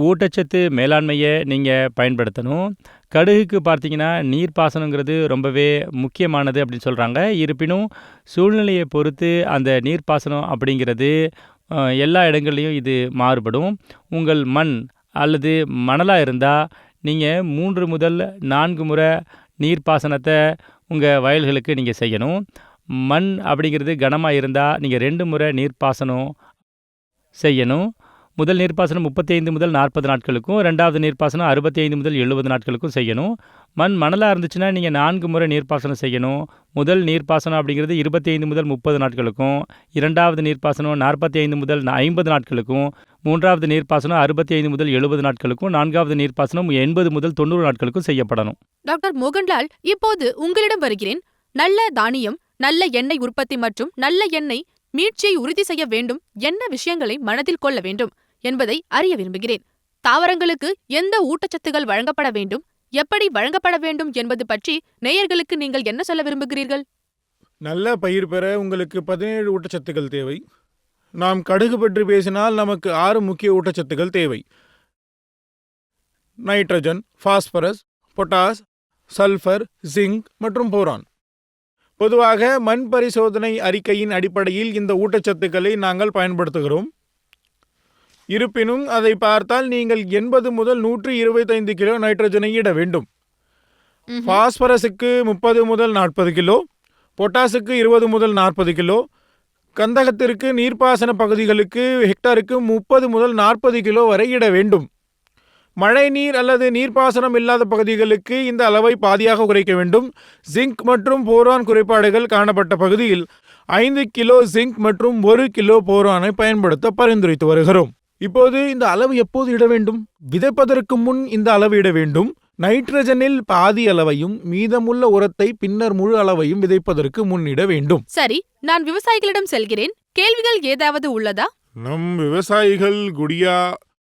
ஊட்டச்சத்து மேலாண்மையை நீங்கள் பயன்படுத்தணும். கடுகுக்கு பார்த்தீங்கன்னா நீர்ப்பாசனங்கிறது ரொம்பவே முக்கியமானது அப்படின்னு சொல்கிறாங்க. இருப்பினும் சூழ்நிலையை பொறுத்து அந்த நீர்ப்பாசனம் அப்படிங்கிறது எல்லா இடங்கள்லையும் இது மாறுபடும். உங்கள் மண் அல்லது மணலாக இருந்தால் நீங்கள் 3 முதல் 4 முறை நீர்ப்பாசனத்தை உங்கள் வயல்களுக்கு நீங்கள் செய்யணும். மண் அப்படிங்கிறது கனமாக இருந்தால் நீங்கள் 2 முறை நீர்ப்பாசனம் செய்யணும். முதல் நீர்ப்பாசனம் 35 முதல் 40 நாட்களுக்கும், 2வது நீர்ப்பாசனம் 65 முதல் 70 நாட்களுக்கும் செய்யணும். மணலாக இருந்துச்சுன்னா நீங்கள் 4 முறை நீர்ப்பாசனம் செய்யணும். முதல் நீர்ப்பாசனம் அப்படிங்கிறது 25 முதல் 30 நாட்களுக்கும், 2வது நீர்ப்பாசனம் 45 முதல் 50 நாட்களுக்கும், 3வது நீர்ப்பாசனம் 65 முதல் 70 நாட்களுக்கும், 4வது நீர்ப்பாசனம் 80 முதல் 90 நாட்களுக்கும் செய்யப்படணும். டாக்டர் மோகன்லால், இப்போது உங்களிடம் வருகிறேன். நல்ல தானியம், நல்ல எண்ணெய் உற்பத்தி மற்றும் நல்ல எண்ணெய் மீட்சியை உறுதி செய்ய வேண்டும் என்ன விஷயங்களை மனதில் கொள்ள வேண்டும் என்பதை அறிய விரும்புகிறேன். தாவரங்களுக்கு எந்த ஊட்டச்சத்துகள் வழங்கப்பட வேண்டும், எப்படி வழங்கப்பட வேண்டும் என்பது பற்றி நேயர்களுக்கு நீங்கள் என்ன சொல்ல விரும்புகிறீர்கள்? நல்ல பயிர் பெற உங்களுக்கு 17 ஊட்டச்சத்துக்கள் தேவை. நாம் கடுகு பற்றி பேசினால் நமக்கு 6 முக்கிய ஊட்டச்சத்துக்கள் தேவை. Nitrogen, phosphorus, potash, sulphur, zinc மற்றும் போரான். பொதுவாக மண் பரிசோதனை அறிக்கையின் அடிப்படையில் இந்த ஊட்டச்சத்துக்களை நாங்கள் பயன்படுத்துகிறோம். இருப்பினும் அதை பார்த்தால் நீங்கள் 80 முதல் 125 கிலோ நைட்ரஜனை இட வேண்டும். பாஸ்பரஸுக்கு 30 முதல் 40 கிலோ, பொட்டாசுக்கு 20 முதல் 40 கிலோ, கந்தகத்திற்கு நீர்ப்பாசன பகுதிகளுக்கு ஹெக்டாருக்கு 30 முதல் 40 கிலோ வரை இட வேண்டும். மழை நீர் அல்லது நீர்ப்பாசனம் இல்லாத பகுதிகளுக்கு இந்த அளவை பாதியாக குறைக்க வேண்டும். ஜிங்க் மற்றும் போரான் குறைபாடுகள் காணப்பட்ட பகுதியில் 5 கிலோ ஜிங்க் மற்றும் 1 கிலோ போரானை பயன்படுத்த பரிந்துரைத்து வருகிறோம். இப்போது இந்த அளவு எப்போது இட வேண்டும்? விதைப்பதற்கு முன் இந்த அளவு இட வேண்டும். நைட்ரஜனில் பாதி அளவையும் மீதமுள்ள உரத்தை பின்னர் முழு அளவையும் விதைப்பதற்கு முன்னிட வேண்டும். சரி, நான் விவசாயிகளிடம் செல்கிறேன். கேள்விகள் ஏதாவது உள்ளதா? நம் விவசாயிகள் குடியா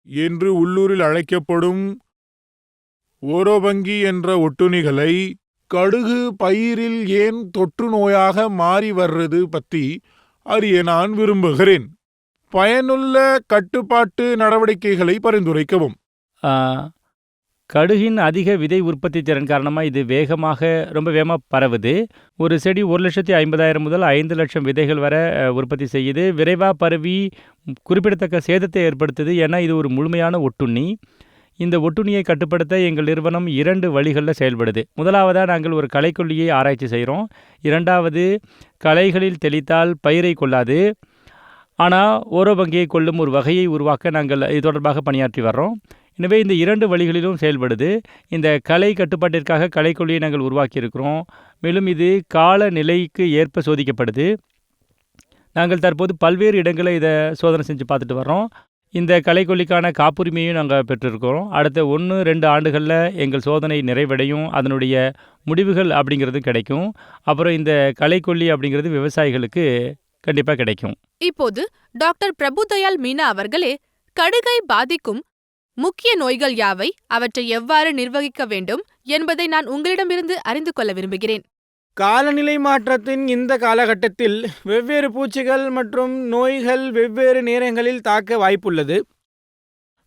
என்று உள்ளூரில் அழைக்கப்படும் ஓரோபங்கி என்ற ஒட்டுண்ணிகளை கடுகு பயிரில் ஏன் தொற்று நோயாக மாறி வர்றது பற்றி அறிய நான் விரும்புகிறேன். பயனுள்ள கட்டுப்பாட்டு நடவடிக்கைகளை பரிந்துரைக்கவும். ஆ, கடுகின் அதிக விதை உற்பத்தி திறன் காரணமாக இது ரொம்ப வேகமாக பரவுது. ஒரு செடி 1,50,000 முதல் 5 லட்சம் விதைகள் வரை உற்பத்தி செய்யுது. விரைவாக பரவி குறிப்பிடத்தக்க சேதத்தை ஏற்படுத்துது. ஏன்னா இது ஒரு முழுமையான ஒட்டுண்ணி. இந்த ஒட்டுண்ணியை கட்டுப்படுத்த எங்கள் நிறுவனம் 2 வழிகளில் செயல்படுது. முதலாவதாக நாங்கள் ஒரு களைக்கொல்லியை ஆராய்ச்சி செய்கிறோம். இரண்டாவது, களைகளில் தெளித்தால் பயிரை கொள்ளாது, ஆனால் ஓரோபங்கியை கொள்ளும் ஒரு வகையை உருவாக்க நாங்கள் இது தொடர்பாக பணியாற்றி வர்றோம். எனவே இந்த 2 வழிகளிலும் செயல்படுது. இந்த களை கட்டுப்பாட்டிற்காக களைக்கொல்லியை நாங்கள் உருவாக்கியிருக்கிறோம். மேலும் இது காலநிலைக்கு ஏற்ப சோதிக்கப்படுது. நாங்கள் தற்போது பல்வேறு இடங்களில் இதை சோதனை செஞ்சு பார்த்துட்டு வர்றோம். இந்த களைக்கொல்லிக்கான காப்புரிமையும் நாங்கள் பெற்றிருக்கிறோம். அடுத்த 1-2 ஆண்டுகளில் எங்கள் சோதனை நிறைவடையும். அதனுடைய முடிவுகள் அப்படிங்கிறது கிடைக்கும். அப்புறம் இந்த களைக்கொல்லி அப்படிங்கிறது விவசாயிகளுக்கு கண்டிப்பாக கிடைக்கும். இப்போது டாக்டர் பிரபுதயாள் மீனா அவர்களே, கடுகை பாதிக்கும் முக்கிய நோய்கள் யாவை, அவற்றை எவ்வாறு நிர்வகிக்க வேண்டும் என்பதை நான் உங்களிடமிருந்து அறிந்து கொள்ள விரும்புகிறேன். காலநிலை மாற்றத்தின் இந்த காலகட்டத்தில் வெவ்வேறு பூச்சிகள் மற்றும் நோய்கள் வெவ்வேறு நேரங்களில் தாக்க வாய்ப்புள்ளது.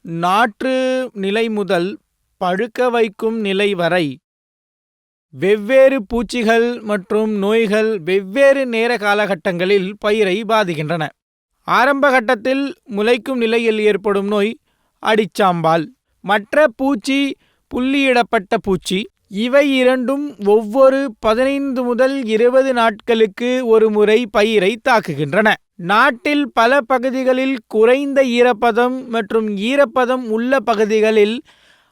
நாற்று நிலை முதல் பழுக்க வைக்கும் நிலை வரை வெவ்வேறு பூச்சிகள் மற்றும் நோய்கள் வெவ்வேறு நேர காலகட்டங்களில் பயிரை பாதிக்கின்றன. ஆரம்ப கட்டத்தில் முளைக்கும் நிலையில் ஏற்படும் நோய் அடிச்சாம்பால். மற்ற பூச்சி புள்ளியிடப்பட்ட பூச்சி. இவை இரண்டும் ஒவ்வொரு 15 முதல் 20 நாட்களுக்கு ஒரு முறை பயிரை தாக்குகின்றன. நாட்டில் பல பகுதிகளில் குறைந்த ஈரப்பதம் மற்றும் ஈரப்பதம் உள்ள பகுதிகளில்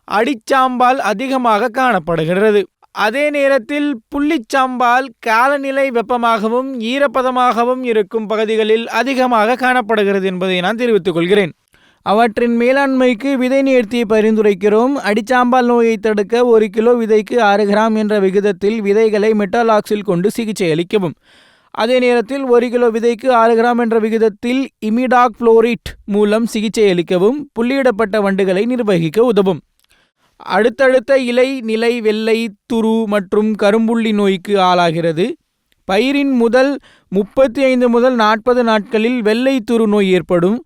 அடிச்சாம்பால் அதிகமாக காணப்படுகிறது. அதே நேரத்தில் புள்ளிச்சாம்பால் காலநிலை வெப்பமாகவும் ஈரப்பதமாகவும் இருக்கும் பகுதிகளில் அதிகமாக காணப்படுகிறது என்பதை நான் தெரிவித்துக் கொள்கிறேன். அவற்றின் மேலாண்மைக்கு விதை நேர்த்தியை பரிந்துரைக்கிறோம். அடிச்சாம்பால் நோயை தடுக்க 1 கிலோ விதைக்கு 6 கிராம் என்ற விகிதத்தில் விதைகளை மெட்டாலாக்ஸில் கொண்டு சிகிச்சை அளிக்கவும். அதே நேரத்தில் 1 கிலோ விதைக்கு 6 கிராம் என்ற விகிதத்தில் இமிடாக் புளோரைட் மூலம் சிகிச்சை அளிக்கவும் புள்ளியிடப்பட்ட வண்டுகளை நிர்வகிக்க உதவும். அடுத்தடுத்த இலை நிலை வெள்ளை துரு மற்றும் கரும்புள்ளி நோய்க்கு ஆளாகிறது. பயிரின் முதல் 35 முதல் 40 நாட்களில் வெள்ளை துரு நோய் ஏற்படும்.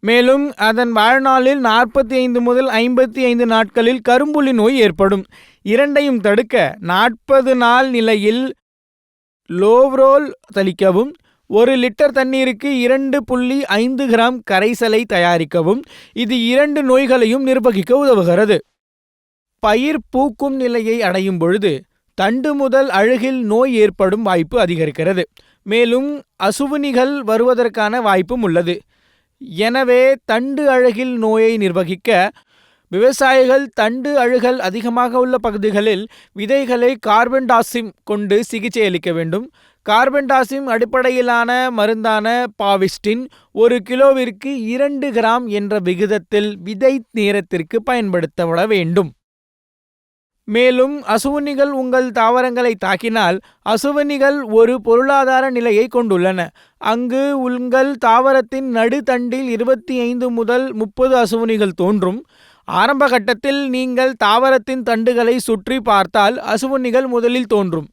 மேலும் அதன் வாழ்நாளில் 45 முதல் 55 நாட்களில் கரும்புள்ளி நோய் ஏற்படும். இரண்டையும் தடுக்க 40 நாள் நிலையில் லோவ்ரோல் தெளிக்கவும். 1 லிட்டர் தண்ணீருக்கு 2.5 கிராம் கரைசலை தயாரிக்கவும். இது 2 நோய்களையும் நிர்வகிக்க உதவுகிறது. பயிர் பூக்கும் நிலையை அடையும் பொழுது தண்டு முதல் அழுகில் நோய் ஏற்படும் வாய்ப்பு அதிகரிக்கிறது. மேலும் அசுவினிகள் வருவதற்கான வாய்ப்பும் உள்ளது. எனவே தண்டு அழுகில் நோயை நிர்வகிக்க விவசாயிகள் தண்டு அழுகல் அதிகமாக உள்ள பகுதிகளில் விதைகளை கார்பன்டாசிம் கொண்டு சிகிச்சை அளிக்க வேண்டும். கார்பன்டாசிம் அடிப்படையிலான மருந்தான பாவிஸ்டின் 1 கிலோவிற்கு 2 கிராம் என்ற விகிதத்தில் விதை நேரத்திற்கு பயன்படுத்தப்பட வேண்டும். மேலும் அசுவினிகள் உங்கள் தாவரங்களை தாக்கினால் அசுவினிகள் ஒரு பொருளாதார நிலையை கொண்டுள்ளன. அங்கு உங்கள் தாவரத்தின் நடுத்தண்டில் 25 முதல் 30 அசுவினிகள் தோன்றும். ஆரம்ப கட்டத்தில் நீங்கள் தாவரத்தின் தண்டுகளை சுற்றி பார்த்தால் அசுவினிகள் முதலில் தோன்றும்.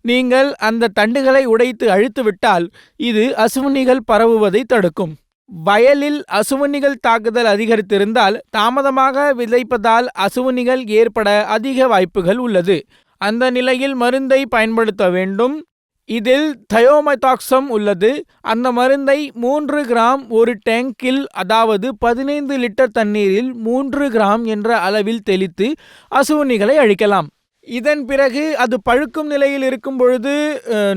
நீங்கள் அந்த தண்டுகளை உடைத்து அழித்துவிட்டால் இது அசுவினிகள் பரவுவதை தடுக்கும். வயலில் அசுவினிகள் தாக்குதல் அதிகரித்திருந்தால் தாமதமாக விதைப்பதால் அசுவினிகள் ஏற்பட அதிக வாய்ப்புகள் உள்ளது. அந்த நிலையில் மருந்தை பயன்படுத்த வேண்டும். இதில் தயோமெத்தாக்சம் உள்ளது. அந்த மருந்தை 3 கிராம் ஒரு டேங்கில், அதாவது 15 லிட்டர் தண்ணீரில் 3 கிராம் என்ற அளவில் தெளித்து அசுவினிகளை அழிக்கலாம். இதன் பிறகு அது பழுக்கும் நிலையில் இருக்கும் பொழுது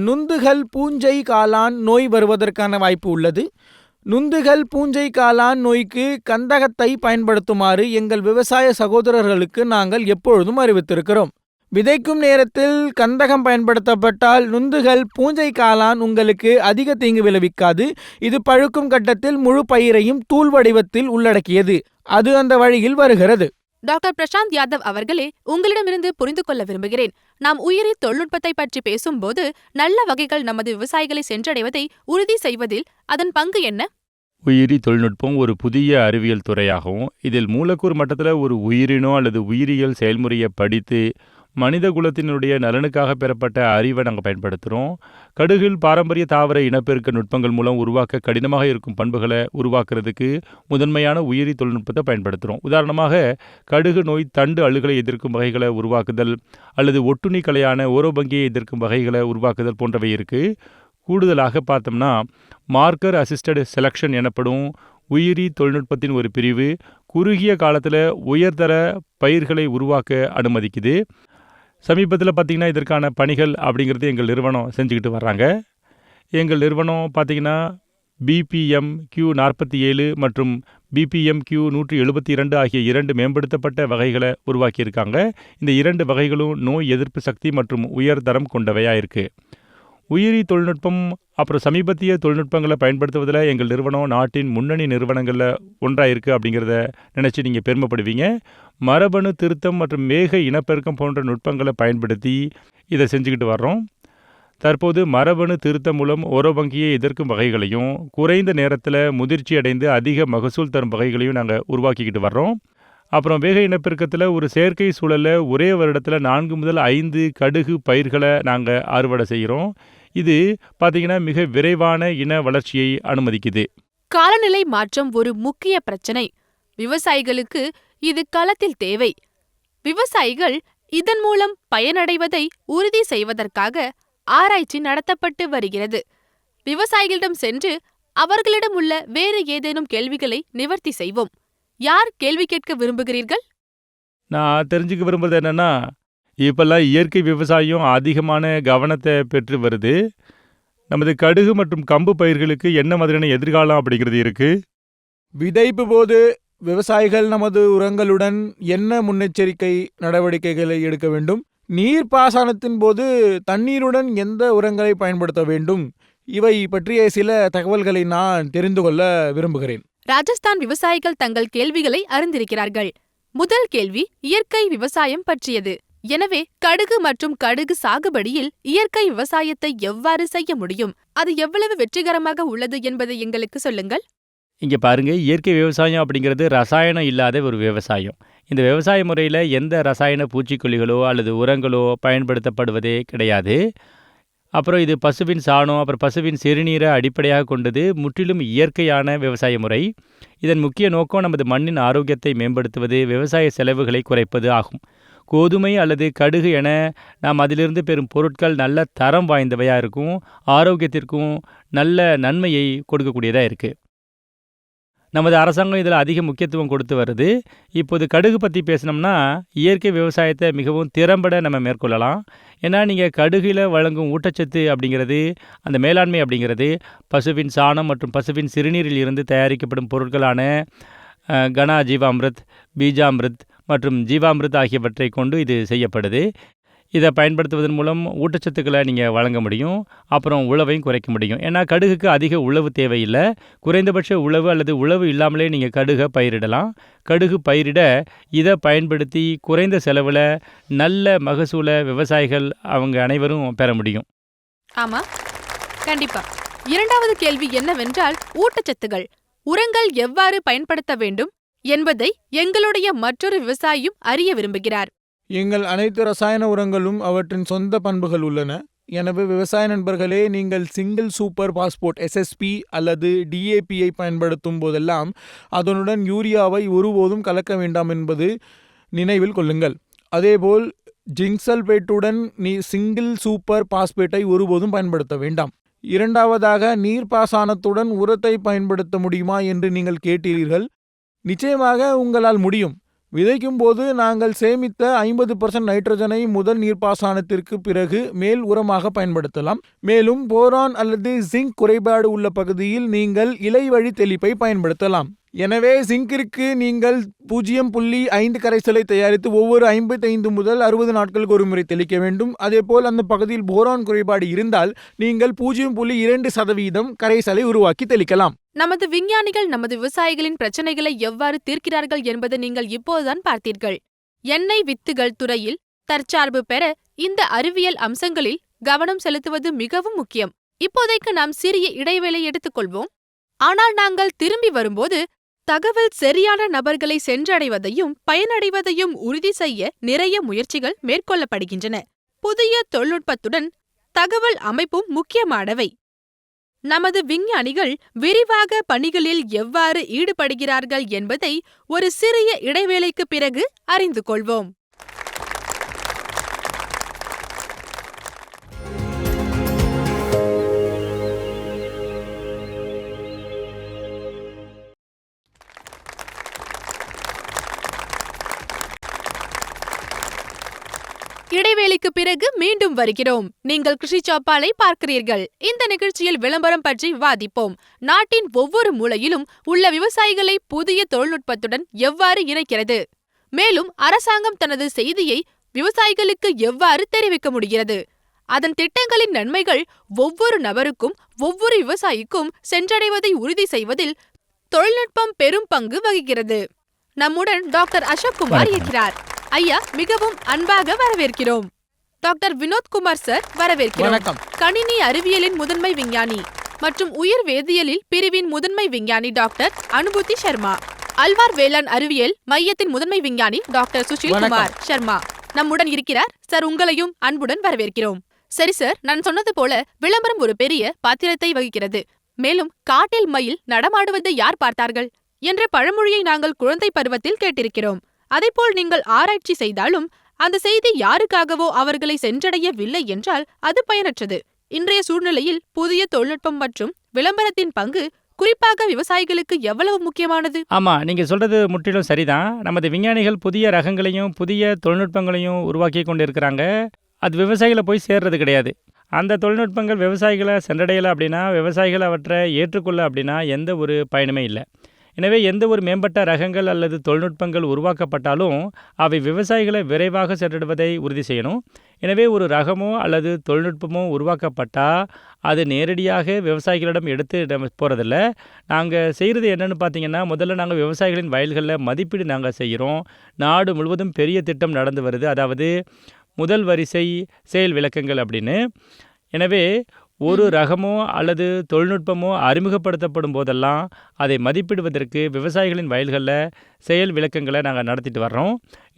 நுந்துகள் பூஞ்சை காளான் நோய் வருவதற்கான வாய்ப்பு உள்ளது. நுந்துகள் பூஞ்சை காளான் நோய்க்கு கந்தகத்தை பயன்படுத்துமாறு எங்கள் விவசாய சகோதரர்களுக்கு நாங்கள் எப்பொழுதும் அறிவித்திருக்கிறோம். விதைக்கும் நேரத்தில் கந்தகம் பயன்படுத்தப்பட்டால் நுந்துகள் பூஞ்சை காளான் உங்களுக்கு அதிக தீங்கு விளைவிக்காது. இது பழுக்கும் கட்டத்தில் முழு பயிரையும் தூள் வடிவத்தில் உள்ளடக்கியது. அது அந்த வழியில் வருகிறது. டாக்டர் பிரசாந்த் யாதவ் அவர்களே, உங்களிடமிருந்து புரிந்து கொள்ள விரும்புகிறேன். நாம் உயிரி தொழில்நுட்பத்தை பற்றி பேசும்போது நல்ல வகைகள் நமது விவசாயிகளை சென்றடைவதை உறுதி செய்வதில் அதன் பங்கு என்ன? உயிரி தொழில்நுட்பம் ஒரு புதிய அறிவியல் துறையாகவும் இதில் மூலக்கூறு மட்டத்தில் ஒரு உயிரினோ அல்லது உயிரியல் செயல்முறையை படித்து மனித குலத்தினுடைய நலனுக்காக பெறப்பட்ட அறிவை நாங்கள் பயன்படுத்துகிறோம். கடுகில் பாரம்பரிய தாவர இனப்பெருக்க நுட்பங்கள் மூலம் உருவாக்க கடினமாக இருக்கும் பண்புகளை உருவாக்குறதுக்கு முதன்மையான உயிரி தொழில்நுட்பத்தை பயன்படுத்துகிறோம். உதாரணமாக கடுகு நோய் தண்டு அழுகலை எதிர்க்கும் வகைகளை உருவாக்குதல் அல்லது ஒட்டுண்ணி கலையான ஓரோபங்கியை எதிர்க்கும் வகைகளை உருவாக்குதல் போன்றவை இருக்குது. கூடுதலாக பார்த்தோம்னா மார்க்கர் அசிஸ்டட் செலக்ஷன் எனப்படும் உயிரி தொழில்நுட்பத்தின் ஒரு பிரிவு குறுகிய காலத்தில் உயர்தர பயிர்களை உருவாக்க அனுமதிக்குது. சமீபத்தில் பார்த்திங்கன்னா இதற்கான பணிகள் அப்படிங்கிறது எங்கள் நிறுவனம் செஞ்சுக்கிட்டு வர்றாங்க. எங்கள் நிறுவனம் பார்த்திங்கன்னா BPM-Q47 மற்றும் BPM-Q172 ஆகிய 2 மேம்படுத்தப்பட்ட வகைகளை உருவாக்கியிருக்காங்க. இந்த 2 வகைகளும் நோய் எதிர்ப்பு சக்தி மற்றும் உயர்தரம் கொண்டவையாக இருக்குது. உயிரி தொழில்நுட்பம் அப்புறம் சமீபத்திய தொழில்நுட்பங்களை பயன்படுத்துவதில் எங்கள் நிறுவனம் நாட்டின் முன்னணி நிறுவனங்களில் ஒன்றாக இருக்குது அப்படிங்கிறத நினச்சி நீங்கள் பெருமைப்படுவீங்க. மரபணு திருத்தம் மற்றும் மேக இனப்பெருக்கம் போன்ற நுட்பங்களை பயன்படுத்தி இதை செஞ்சுக்கிட்டு வர்றோம். தற்போது மரபணு திருத்தம் மூலம் ஓரோபங்கியை எதிர்க்கும் வகைகளையும் குறைந்த நேரத்தில் முதிர்ச்சி அடைந்து அதிக மகசூல் தரும் வகைகளையும் நாங்கள் உருவாக்கிக்கிட்டு வர்றோம். அப்புறம் வேக இனப்பெருக்கத்தில் ஒரு செயற்கை சூழலில் ஒரே வருடத்தில் 4 முதல் 5 கடுகு பயிர்களை நாங்கள் அறுவடை செய்கிறோம். இது பார்த்திங்கன்னா மிக விரைவான இன வளர்ச்சியை அனுமதிக்குது. காலநிலை மாற்றம் ஒரு முக்கிய பிரச்சனை. விவசாயிகளுக்கு இது களத்தில் தேவை. விவசாயிகள் இதன் மூலம் பயனடைவதை உறுதி செய்வதற்காக ஆராய்ச்சி நடத்தப்பட்டு வருகிறது. விவசாயிகளிடம் சென்று அவர்களிடம் உள்ள வேறு ஏதேனும் கேள்விகளை நிவர்த்தி செய்வோம். யார் கேள்வி கேட்க விரும்புகிறீர்கள்? நான் தெரிஞ்சுக்க விரும்புறது என்னென்னா, இப்போல்லாம் இயற்கை விவசாயம் அதிகமான கவனத்தை பெற்று வருது. நமது கடுகு மற்றும் கம்பு பயிர்களுக்கு என்ன மாதிரியான எதிர்காலம் அப்படிங்கிறது இருக்குது? விதைப்பு போது விவசாயிகள் நமது உரங்களுடன் என்ன முன்னெச்சரிக்கை நடவடிக்கைகளை எடுக்க வேண்டும்? நீர்ப்பாசனத்தின் போது தண்ணீருடன் எந்த உரங்களை பயன்படுத்த வேண்டும்? இவை பற்றிய சில தகவல்களை நான் தெரிந்து கொள்ள விரும்புகிறேன். ராஜஸ்தான் விவசாயிகள் தங்கள் கேள்விகளை அறிந்திருக்கிறார்கள். முதல் கேள்வி இயற்கை விவசாயம் பற்றியது. எனவே கடுகு மற்றும் கடுகு சாகுபடியில் இயற்கை விவசாயத்தை எவ்வாறு செய்ய முடியும்? அது எவ்வளவு வெற்றிகரமாக உள்ளது என்பதை எங்களுக்கு சொல்லுங்கள். இங்கே பாருங்க, இயற்கை விவசாயம் அப்படிங்கிறது ரசாயனம் இல்லாத ஒரு விவசாயம். இந்த விவசாய முறையில் எந்த ரசாயன பூச்சிக்கொல்லிகளோ அல்லது உரங்களோ பயன்படுத்தப்படுவதே கிடையாது. அப்புறம் இது பசுவின் சாணம் அப்புறம் பசுவின் சிறுநீரை அடிப்படையாக கொண்டது. முற்றிலும் இயற்கையான விவசாய முறை. இதன் முக்கிய நோக்கம் நமது மண்ணின் ஆரோக்கியத்தை மேம்படுத்துவது, விவசாய செலவுகளை குறைப்பது ஆகும். கோதுமை அல்லது கடுகு என நாம் அதிலிருந்து பெறும் பொருட்கள் நல்ல தரம் வாய்ந்தவையாக இருக்கும். ஆரோக்கியத்திற்கும் நல்ல நன்மையை கொடுக்கக்கூடியதாக இருக்குது. நமது அரசாங்கம் இதில் அதிக முக்கியத்துவம் கொடுத்து வருது. இப்போது கடுகு பற்றி பேசினோம்னா இயற்கை விவசாயத்தை மிகவும் திறம்பட நம்ம மேற்கொள்ளலாம். ஏன்னா நீங்கள் கடுகில் வழங்கும் ஊட்டச்சத்து அப்படிங்கிறது, அந்த மேலாண்மை அப்படிங்கிறது பசுவின் சாணம் மற்றும் பசுவின் சிறுநீரில் இருந்து தயாரிக்கப்படும் பொருட்களான கனா ஜீவாமிர்த், பீஜாமிர்த் மற்றும் ஜீவாமிர்த் ஆகியவற்றை கொண்டு இது செய்யப்படுது. இதை பயன்படுத்துவதன் மூலம் ஊட்டச்சத்துக்களை நீங்கள் வழங்க முடியும். அப்புறம் உழவையும் குறைக்க முடியும். ஏன்னா கடுகுக்கு அதிக உழவு தேவையில்லை. குறைந்தபட்ச உழவு அல்லது உழவு இல்லாமலே நீங்கள் கடுகை பயிரிடலாம். கடுகு பயிரிட இதை பயன்படுத்தி குறைந்த செலவில் நல்ல மகசூலை விவசாயிகள் அவங்க அனைவரும் பெற முடியும். ஆமா, கண்டிப்பா. இரண்டாவது கேள்வி என்னவென்றால் ஊட்டச்சத்துகள், உரங்கள் எவ்வாறு பயன்படுத்த வேண்டும் என்பதை எங்களுடைய மற்றொரு விவசாயியும் அறிய விரும்புகிறார். எங்கள் அனைத்து ரசாயன உரங்களும் அவற்றின் சொந்த பண்புகள் உள்ளன. எனவே விவசாய நண்பர்களே, நீங்கள் சிங்கிள் சூப்பர் பாஸ்போர்ட் SSP அல்லது DAPயை பயன்படுத்தும் போதெல்லாம் அதனுடன் யூரியாவை ஒருபோதும் கலக்க வேண்டாம் என்பது நினைவில் கொள்ளுங்கள். அதேபோல் ஜிங்க் சல்பேட்டுடன் சிங்கிள் சூப்பர் பாஸ்பேட்டை ஒருபோதும் பயன்படுத்த வேண்டாம். இரண்டாவதாக, நீர்ப்பாசனத்துடன் உரத்தை பயன்படுத்த முடியுமா என்று நீங்கள் கேட்டீர்கள். நிச்சயமாக உங்களால் முடியும். விதைக்கும் போது நாங்கள் சேமித்த 50% நைட்ரஜனை முதல் நீர்ப்பாசனத்திற்கு பிறகு மேல் உரமாக பயன்படுத்தலாம். மேலும் போரான் அல்லது ஜிங்க் குறைபாடு உள்ள பகுதியில் நீங்கள் இலை வழி தெளிப்பை பயன்படுத்தலாம். எனவே ஜிங்கிற்கு நீங்கள் 0.5 கரைசலை தயாரித்து ஒவ்வொரு 55 முதல் 60 நாட்களுக்கு ஒரு முறை தெளிக்க வேண்டும். அதேபோல் அந்த பகுதியில் போரான் குறைபாடு இருந்தால் நீங்கள் 0.2% கரைசலை உருவாக்கி தெளிக்கலாம். நமது விஞ்ஞானிகள் நமது விவசாயிகளின் பிரச்சனைகளை எவ்வாறு தீர்க்கிறார்கள் என்பதை நீங்கள் இப்போதுதான் பார்த்தீர்கள். எண்ணெய் வித்துகள் துறையில் தற்சார்பு பெற இந்த அறிவியல் அம்சங்களில் கவனம் செலுத்துவது மிகவும் முக்கியம். இப்போதைக்கு நாம் சிறிய இடைவேளை எடுத்துக்கொள்வோம். ஆனால் நாங்கள் திரும்பி வரும்போது தகவல் சரியான நபர்களை சென்றடைவதையும் பயனடைவதையும் உறுதி செய்ய நிறைய முயற்சிகள் மேற்கொள்ளப்படுகின்றன. புதிய தொழில்நுட்பத்துடன் தகவல் அமைப்பும் முக்கியமானவை. நமது விஞ்ஞானிகள் விரிவாக பணிகளில் எவ்வாறு ஈடுபடுகிறார்கள் என்பதை ஒரு சிறிய இடைவேளைக்கு பிறகு அறிந்து கொள்வோம். இடைவேளைக்கு பிறகு மீண்டும் வருகிறோம். நீங்கள் கிருஷி சௌபாலை பார்க்கிறீர்கள். இந்த நிகழ்ச்சியில் விளம்பரம் பற்றி விவாதிப்போம். நாட்டின் ஒவ்வொரு மூலையிலும் உள்ள விவசாயிகளை புதிய தொழில்நுட்பத்துடன் எவ்வாறு இணைக்கிறது, மேலும் அரசாங்கம் தனது செய்தியை விவசாயிகளுக்கு எவ்வாறு தெரிவிக்க முடிகிறது, அதன் திட்டங்களின் நன்மைகள் ஒவ்வொரு நபருக்கும் ஒவ்வொரு விவசாயிக்கும் சென்றடைவதை உறுதி செய்வதில் தொழில்நுட்பம் பெரும் பங்கு வகிக்கிறது. நம்முடன் டாக்டர் அசோக் குமார் இருக்கிறார். ஐயா, மிகவும் அன்பாக வரவேற்கிறோம். டாக்டர் வினோத்குமார் சார், வரவேற்கிறோம். வணக்கம். கணினி அறிவியலின் முதன்மை விஞ்ஞானி மற்றும் உயிர் வேதியியலில் பிரிவின் முதன்மை விஞ்ஞானி டாக்டர் அனுபூதி சர்மா, அல்வார் வேளாண் அறிவியல் மையத்தின் முதன்மை விஞ்ஞானி டாக்டர் சுஷில் குமார் சர்மா நம்முடன் இருக்கிறார். சார், உங்களையும் அன்புடன் வரவேற்கிறோம். சரி சார், நான் சொன்னது போல விளம்பரம் ஒரு பெரிய பாத்திரத்தை வகிக்கிறது. மேலும் காட்டில் மயில் நடமாடுவதை யார் பார்த்தார்கள் என்ற பழமொழியை நாங்கள் குழந்தை பருவத்தில் கேட்டிருக்கிறோம். அதைப்போல் நீங்கள் ஆராய்ச்சி செய்தாலும் அந்த செய்தி யாருக்காகவோ அவர்களை சென்றடையவில்லை என்றால் அது பயனற்றது. இன்றைய சூழ்நிலையில் புதிய தொழில்நுட்பம் மற்றும் விளம்பரத்தின் பங்கு குறிப்பாக விவசாயிகளுக்கு எவ்வளவு முக்கியமானது? ஆமா, நீங்க சொல்றது முற்றிலும் சரிதான். நமது விஞ்ஞானிகள் புதிய ரகங்களையும் புதிய தொழில்நுட்பங்களையும் உருவாக்கி கொண்டு இருக்கிறாங்க. அது விவசாயிகளை போய் சேர்றது கிடையாது. அந்த தொழில்நுட்பங்கள் விவசாயிகளை சென்றடையலை அப்படின்னா, விவசாயிகள் அவற்றை ஏற்றுக்கொள்ள அப்படின்னா எந்த ஒரு பயனுமே இல்லை. எனவே எந்த ஒரு மேம்பட்ட ரகங்கள் அல்லது தொழில்நுட்பங்கள் உருவாக்கப்பட்டாலும் அவை விவசாயிகளை விரைவாக சென்றடைவதை உறுதி செய்யணும். எனவே ஒரு ரகமோ அல்லது தொழில்நுட்பமோ உருவாக்கப்பட்டால் அது நேரடியாக விவசாயிகளிடம் எடுத்து போகிறதில்ல. நாங்கள் செய்கிறது என்னென்னு பார்த்தீங்கன்னா, முதல்ல நாங்கள் விவசாயிகளின் வயல்களில் மதிப்பீடு நாங்கள் செய்கிறோம். நாடு முழுவதும் பெரிய திட்டம் நடந்து வருது, அதாவது முதல் வரிசை செயல் விளக்கங்கள் அப்படின்னு. எனவே ஒரு ரகமோ அல்லது தொழில்நுட்பமோ அறிமுகப்படுத்தப்படும் போதெல்லாம் அதை மதிப்பிடுவதற்கு விவசாயிகளின் வயல்களில் செயல் விளக்கங்களை நாங்கள் நடத்திட்டு வர்றோம்.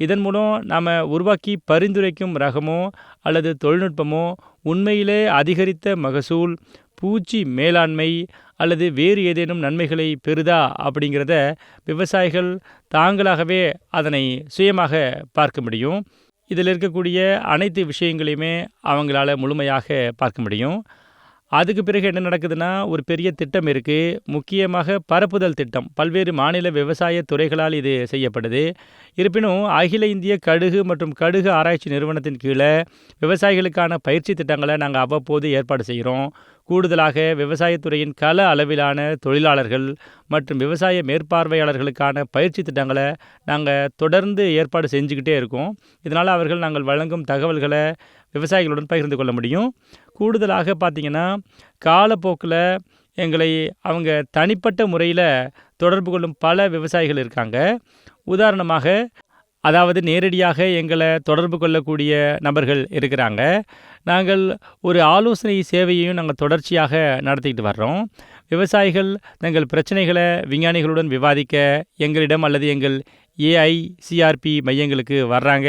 இதன் மூலம் நாம் உருவாக்கி பரிந்துரைக்கும் ரகமோ அல்லது தொழில்நுட்பமோ உண்மையிலே அதிகரித்த மகசூல், பூச்சி மேலாண்மை அல்லது வேறு ஏதேனும் நன்மைகளை பெறுதா அப்படிங்கிறத விவசாயிகள் தாங்களாகவே அதனை சுயமாக பார்க்க முடியும். இதில் இருக்கக்கூடிய அனைத்து விஷயங்களையுமே அவங்களால முழுமையாக பார்க்க முடியும். அதுக்கு பிறகு என்ன நடக்குதுன்னா, ஒரு பெரிய திட்டம் இருக்குது. முக்கியமாக பரப்புதல் திட்டம். பல்வேறு மாநில விவசாய துறைகளால் இது செய்யப்படுது. இருப்பினும் அகில இந்திய கடுகு மற்றும் கடுகு ஆராய்ச்சி நிறுவனத்தின் கீழே விவசாயிகளுக்கான பயிற்சி திட்டங்களை நாங்கள் அவ்வப்போது ஏற்பாடு செய்கிறோம். கூடுதலாக விவசாயத்துறையின் கள அளவிலான தொழிலாளர்கள் மற்றும் விவசாய மேற்பார்வையாளர்களுக்கான பயிற்சி திட்டங்களை நாங்கள் தொடர்ந்து ஏற்பாடு செஞ்சுக்கிட்டே இருக்கோம். இதனால் அவர்கள் நாங்கள் வழங்கும் தகவல்களை விவசாயிகளுடன் பகிர்ந்து கொள்ள முடியும். கூடுதலாக பார்த்திங்கன்னா, காலப்போக்கில் எங்களை அவங்க தனிப்பட்ட முறையில் தொடர்பு கொள்ளும் பல விவசாயிகள் இருக்காங்க. உதாரணமாக, அதாவது நேரடியாக எங்களை தொடர்பு கொள்ளக்கூடிய நபர்கள் இருக்கிறாங்க. நாங்கள் ஒரு ஆலோசனை சேவையையும் நாங்கள் தொடர்ச்சியாக நடத்திக்கிட்டு வர்றோம். விவசாயிகள் தங்கள் பிரச்சனைகளை விஞ்ஞானிகளுடன் விவாதிக்க எங்களிடம் அல்லது எங்கள் ஏஐசிஆர்பி மையங்களுக்கு வர்றாங்க.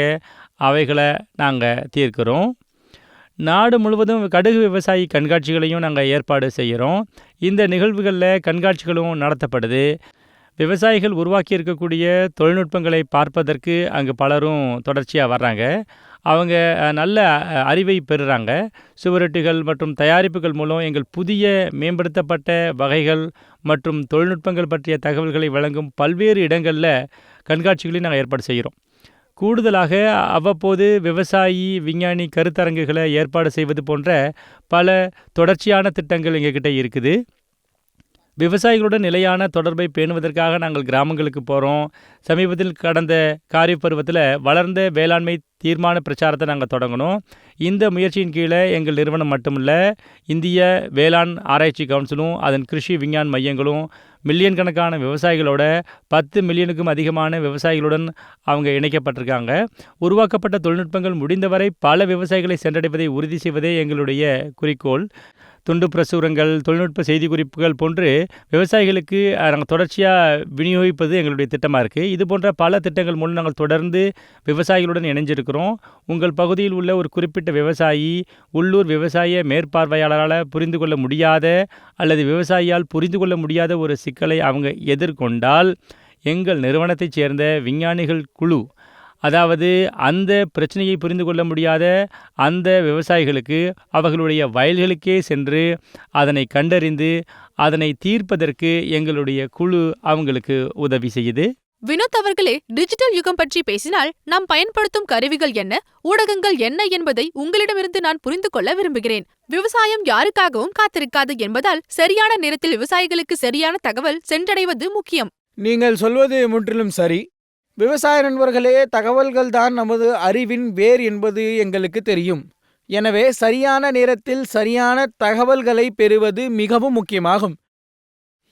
அவைகளை நாங்கள் தீர்க்கிறோம். நாடு முழுவதும் கடுகு விவசாயி கண்காட்சிகளையும் நாங்கள் ஏற்பாடு செய்கிறோம். இந்த நிகழ்வுகளில் கண்காட்சிகளும் நடத்தப்படுது. விவசாயிகள் உருவாக்கி இருக்கக்கூடிய தொழில்நுட்பங்களை பார்ப்பதற்கு அங்கு பலரும் தொடர்ச்சியாக வர்றாங்க. அவங்க நல்ல அறிவை பெறுறாங்க. சுவரொட்டிகள் மற்றும் தயாரிப்புகள் மூலம் எங்கள் புதிய மேம்படுத்தப்பட்ட வகைகள் மற்றும் தொழில்நுட்பங்கள் பற்றிய தகவல்களை வழங்கும் பல்வேறு இடங்களில் கண்காட்சிகளையும் நாங்கள் ஏற்பாடு செய்கிறோம். கூடுதலாக அவ்வப்போது விவசாயி விஞ்ஞானி கருத்தரங்குகளை ஏற்பாடு செய்வது போன்ற பல தொடர்ச்சியான திட்டங்கள் எங்ககிட்ட இருக்குது. விவசாயிகளுடன் நிலையான தொடர்பை பேணுவதற்காக நாங்கள் கிராமங்களுக்கு போகிறோம். சமீபத்தில் கடந்த காரிஃப் பருவத்தில் வளர்ந்த வேளாண்மை தீர்மான பிரச்சாரத்தை நாங்கள் தொடங்கினோம். இந்த முயற்சியின் கீழே எங்கள் நிறுவனம் மட்டுமல்ல, இந்திய வேளாண் ஆராய்ச்சி கவுன்சிலும் அதன் கிருஷி விஞ்ஞான் மையங்களும் மில்லியன் கணக்கான விவசாயிகளோட 10 மில்லியனுக்கும் அதிகமான விவசாயிகளுடன் அவங்க இணைக்கப்பட்டிருக்காங்க. உருவாக்கப்பட்ட தொழில்நுட்பங்கள் முடிந்தவரை பல விவசாயிகளை சென்றடைவதை உறுதி செய்வதே எங்களுடைய குறிக்கோள். துண்டு பிரசுரங்கள், தொழில்நுட்ப செய்திக்குறிப்புகள் போன்று விவசாயிகளுக்கு நாங்கள் தொடர்ச்சியாக விநியோகிப்பது எங்களுடைய திட்டமாக இருக்குது. இது போன்ற பல திட்டங்கள் மூலம் நாங்கள் தொடர்ந்து விவசாயிகளுடன் இணைஞ்சிருக்கிறோம். உங்கள் பகுதியில் உள்ள ஒரு குறிப்பிட்ட விவசாயி உள்ளூர் விவசாய மேற்பார்வையாளரால் புரிந்து கொள்ள முடியாத அல்லது விவசாயியால் புரிந்து கொள்ள முடியாத ஒரு சிக்கலை அவங்க எதிர்கொண்டால் எங்கள் நிறுவனத்தைச் சேர்ந்த விஞ்ஞானிகள் குழு, அதாவது அந்த பிரச்சனையை புரிந்து கொள்ள முடியாத அந்த விவசாயிகளுக்கு அவர்களுடைய வயல்களுக்கே சென்று அதனை கண்டறிந்து அதனை தீர்ப்பதற்கு எங்களுடைய குழு அவங்களுக்கு உதவி செய்யுது. வினோத் அவர்களே, டிஜிட்டல் யுகம் பற்றி பேசினால் நாம் பயன்படுத்தும் கருவிகள் என்ன, ஊடகங்கள் என்ன என்பதை உங்களிடமிருந்து நான் புரிந்து கொள்ள விரும்புகிறேன். விவசாயம் யாருக்காகவும் காத்திருக்காது என்பதால் சரியான நேரத்தில் விவசாயிகளுக்கு சரியான தகவல் சென்றடைவது முக்கியம். நீங்கள் சொல்வது முற்றிலும் சரி. விவசாய நண்பர்களே, தகவல்கள் தான் நமது அறிவின் வேர் என்பது எங்களுக்கு தெரியும். எனவே சரியான நேரத்தில் சரியான தகவல்களை பெறுவது மிகவும் முக்கியமாகும்.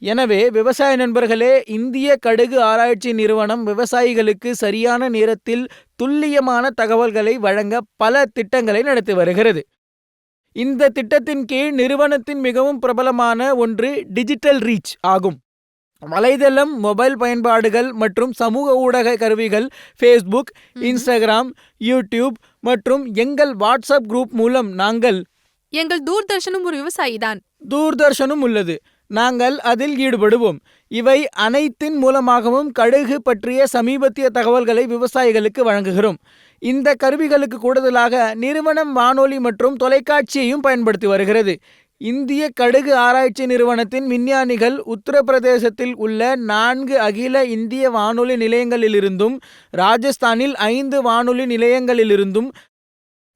எனவே விவசாய நண்பர்களே, இந்திய கடுகு ஆராய்ச்சி நிறுவனம் விவசாயிகளுக்கு சரியான நேரத்தில் துல்லியமான தகவல்களை வழங்க பல திட்டங்களை நடத்தி வருகிறது. இந்த திட்டத்தின் கீழ் நிறுவனத்தின் மிகவும் பிரபலமான ஒன்று டிஜிட்டல் ரீச் ஆகும். வலைதளம், மொபைல் பயன்பாடுகள் மற்றும் சமூக ஊடக கருவிகள், ஃபேஸ்புக், இன்ஸ்டாகிராம், யூடியூப் மற்றும் எங்கள் வாட்ஸ்அப் குரூப் மூலம் எங்கள் தூர்தர்ஷனும் ஒரு விவசாயிதான். தூர்தர்ஷனும் உள்ளது. நாங்கள் அதில் ஈடுபடுவோம். இவை அனைத்தின் மூலமாகவும் கடுகு பற்றிய சமீபத்திய தகவல்களை விவசாயிகளுக்கு வழங்குகிறோம். இந்த கருவிகளுக்கு கூடுதலாக நிறுவனம் வானொலி மற்றும் தொலைக்காட்சியையும் பயன்படுத்தி வருகிறது. இந்திய கடுகு ஆராய்ச்சி நிறுவனத்தின் விஞ்ஞானிகள் உத்தரப்பிரதேசத்தில் உள்ள 4 அகில இந்திய வானொலி நிலையங்களிலிருந்தும் ராஜஸ்தானில் 5 வானொலி நிலையங்களிலிருந்தும்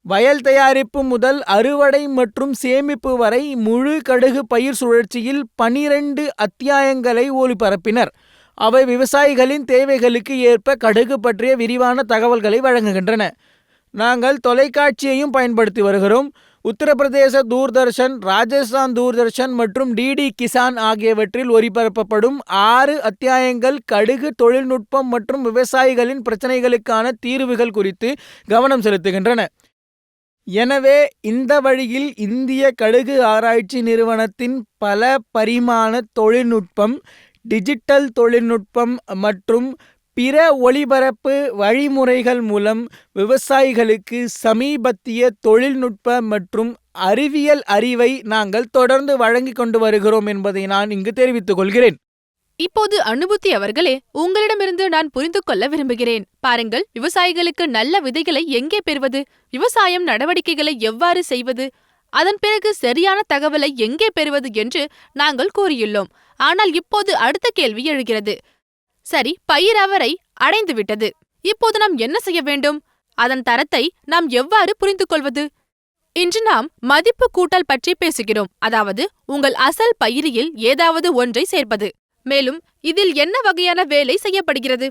வயல் தயாரிப்பு முதல் அறுவடை மற்றும் சேமிப்பு வரை முழு கடுகு பயிர் சுழற்சியில் 12 அத்தியாயங்களை ஒளிபரப்பினர். அவை விவசாயிகளின் தேவைகளுக்கு ஏற்ப கடுகு பற்றிய விரிவான தகவல்களை வழங்குகின்றன. நாங்கள் தொலைக்காட்சியையும் பயன்படுத்தி வருகிறோம். உத்தரப்பிரதேச தூர்தர்ஷன், ராஜஸ்தான் தூர்தர்ஷன் மற்றும் டிடி கிசான் ஆகியவற்றில் ஒளிபரப்பப்படும் 6 அத்தியாயங்கள் கடுகு தொழில்நுட்பம் மற்றும் விவசாயிகளின் பிரச்சனைகளுக்கான தீர்வுகள் குறித்து கவனம் செலுத்துகின்றன. எனவே இந்த வழியில் இந்திய கடுகு ஆராய்ச்சி நிறுவனத்தின் பல பரிமாண தொழில்நுட்பம், டிஜிட்டல் தொழில்நுட்பம் மற்றும் பிற ஒளிபரப்பு வழிமுறைகள் மூலம் விவசாயிகளுக்கு சமீபத்திய தொழில்நுட்ப மற்றும் அறிவியல் அறிவை நாங்கள் தொடர்ந்து வழங்கிக் கொண்டு வருகிறோம் என்பதை நான் இங்கு தெரிவித்துக் கொள்கிறேன். இப்போது அனுபூதி அவர்களே, உங்களிடமிருந்து நான் புரிந்து கொள்ள விரும்புகிறேன். பாருங்கள், விவசாயிகளுக்கு நல்ல விதைகளை எங்கே பெறுவது, விவசாயம் நடவடிக்கைகளை எவ்வாறு செய்வது, அதன் பிறகு சரியான தகவலை எங்கே பெறுவது என்று நாங்கள் கூறியுள்ளோம். ஆனால் இப்போது அடுத்த கேள்வி எழுகிறது. சரி, பயிர் அவரை அடைந்துவிட்டது. இப்போது நாம் என்ன செய்ய வேண்டும்? அதன் தரத்தை நாம் எவ்வாறு புரிந்து கொள்வது? இன்று நாம் மதிப்பு கூட்டல் பற்றி பேசுகிறோம். அதாவது உங்கள் அசல் பயிரியில் ஏதாவது ஒன்றை சேர்ப்பது. மேலும் இதில் என்ன வகையான வேலை செய்யப்படுகிறது?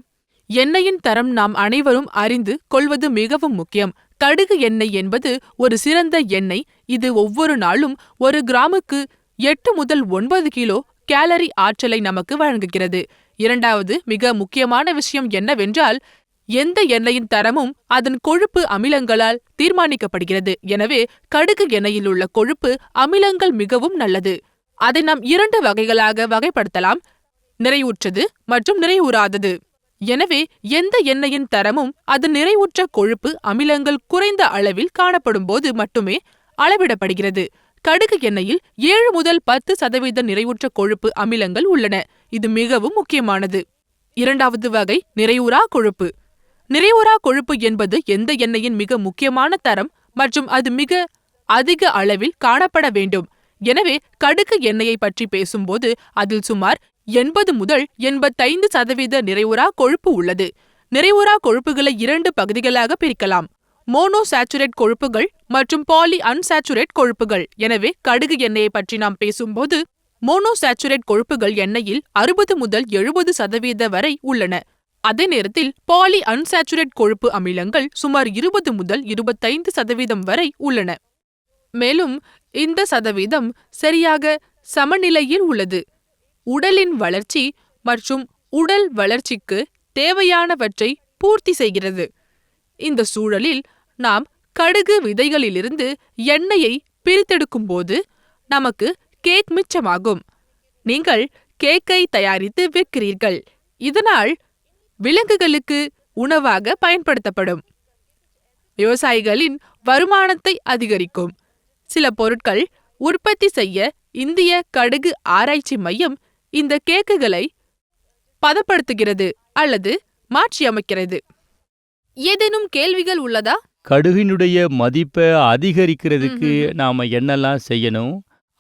எண்ணெயின் தரம் நாம் அனைவரும் அறிந்து கொள்வது மிகவும் முக்கியம். கடுகு எண்ணெய் என்பது ஒரு சிறந்த எண்ணெய். இது ஒவ்வொரு நாளும் 1 கிராமுக்கு 8 முதல் 9 கிலோ கேலரி ஆற்றலை நமக்கு வழங்குகிறது. இரண்டாவது மிக முக்கியமான விஷயம் என்னவென்றால், எந்த எண்ணெயின் தரமும் அதன் கொழுப்பு அமிலங்களால் தீர்மானிக்கப்படுகிறது. எனவே கடுகு எண்ணெயில் உள்ள கொழுப்பு அமிலங்கள் மிகவும் நல்லது. அதை நாம் 2 வகைகளாக வகைப்படுத்தலாம்: நிறைவுற்றது மற்றும் நிறைவுறாதது. எனவே எந்த எண்ணெயின் தரமும் அதன் நிறைவுற்ற கொழுப்பு அமிலங்கள் குறைந்த அளவில் காணப்படும் போது மட்டுமே அளவிடப்படுகிறது. கடுகு எண்ணெயில் 7 முதல் 10% நிறைவுற்ற கொழுப்பு அமிலங்கள் உள்ளன. இது மிகவும் முக்கியமானது. இரண்டாவது வகை நிறைவுறா கொழுப்பு. நிறைவுறா கொழுப்பு என்பது எந்த எண்ணெயின் மிக முக்கியமான தரம் மற்றும் அது மிக அதிக அளவில் காணப்பட வேண்டும். எனவே கடுகு எண்ணெயை பற்றி பேசும்போது அதில் சுமார் 80 முதல் 85% நிறைவுறா கொழுப்பு உள்ளது. நிறைவுறா கொழுப்புகளை 2 பகுதிகளாக பிரிக்கலாம்: மோனோசாச்சுரேட் கொழுப்புகள் மற்றும் பாலி அன்சாச்சுரேட் கொழுப்புகள். எனவே கடுகு எண்ணெயை பற்றி நாம் பேசும்போது மோனோசாச்சுரேட் கொழுப்புகள் எண்ணெயில் 60 முதல் 70% வரை உள்ளன. அதே நேரத்தில் பாலி அன்சாச்சுரேட் கொழுப்பு அமிலங்கள் சுமார் 20 முதல் 25% வரை உள்ளன. மேலும் இந்த சதவீதம் சரியாக சமநிலையில் உள்ளது. உடலின் வளர்ச்சி மற்றும் உடல் வளர்ச்சிக்கு தேவையானவற்றை பூர்த்தி செய்கிறது. இந்த சூழலில் நாம் கடுகு விதைகளிலிருந்து எண்ணெயை பிரித்தெடுக்கும்போது நமக்கு கேக் மிச்சமாகும். நீங்கள் கேக்கை தயாரித்து விற்கிறீர்கள். இதனால் விலங்குகளுக்கு உணவாக பயன்படுத்தப்படும். விவசாயிகளின் வருமானத்தை அதிகரிக்கும். சில பொருட்கள் உற்பத்தி செய்ய இந்திய கடுகு ஆராய்ச்சி மையம் இந்த கேக்குகளை பதப்படுத்துகிறது அல்லது மாற்றியமைக்கிறது. ஏதேனும் கேள்விகள் உள்ளதா? கடுகினுடைய மதிப்பை அதிகரிக்கிறதுக்கு நாம என்னெல்லாம் செய்யணும்,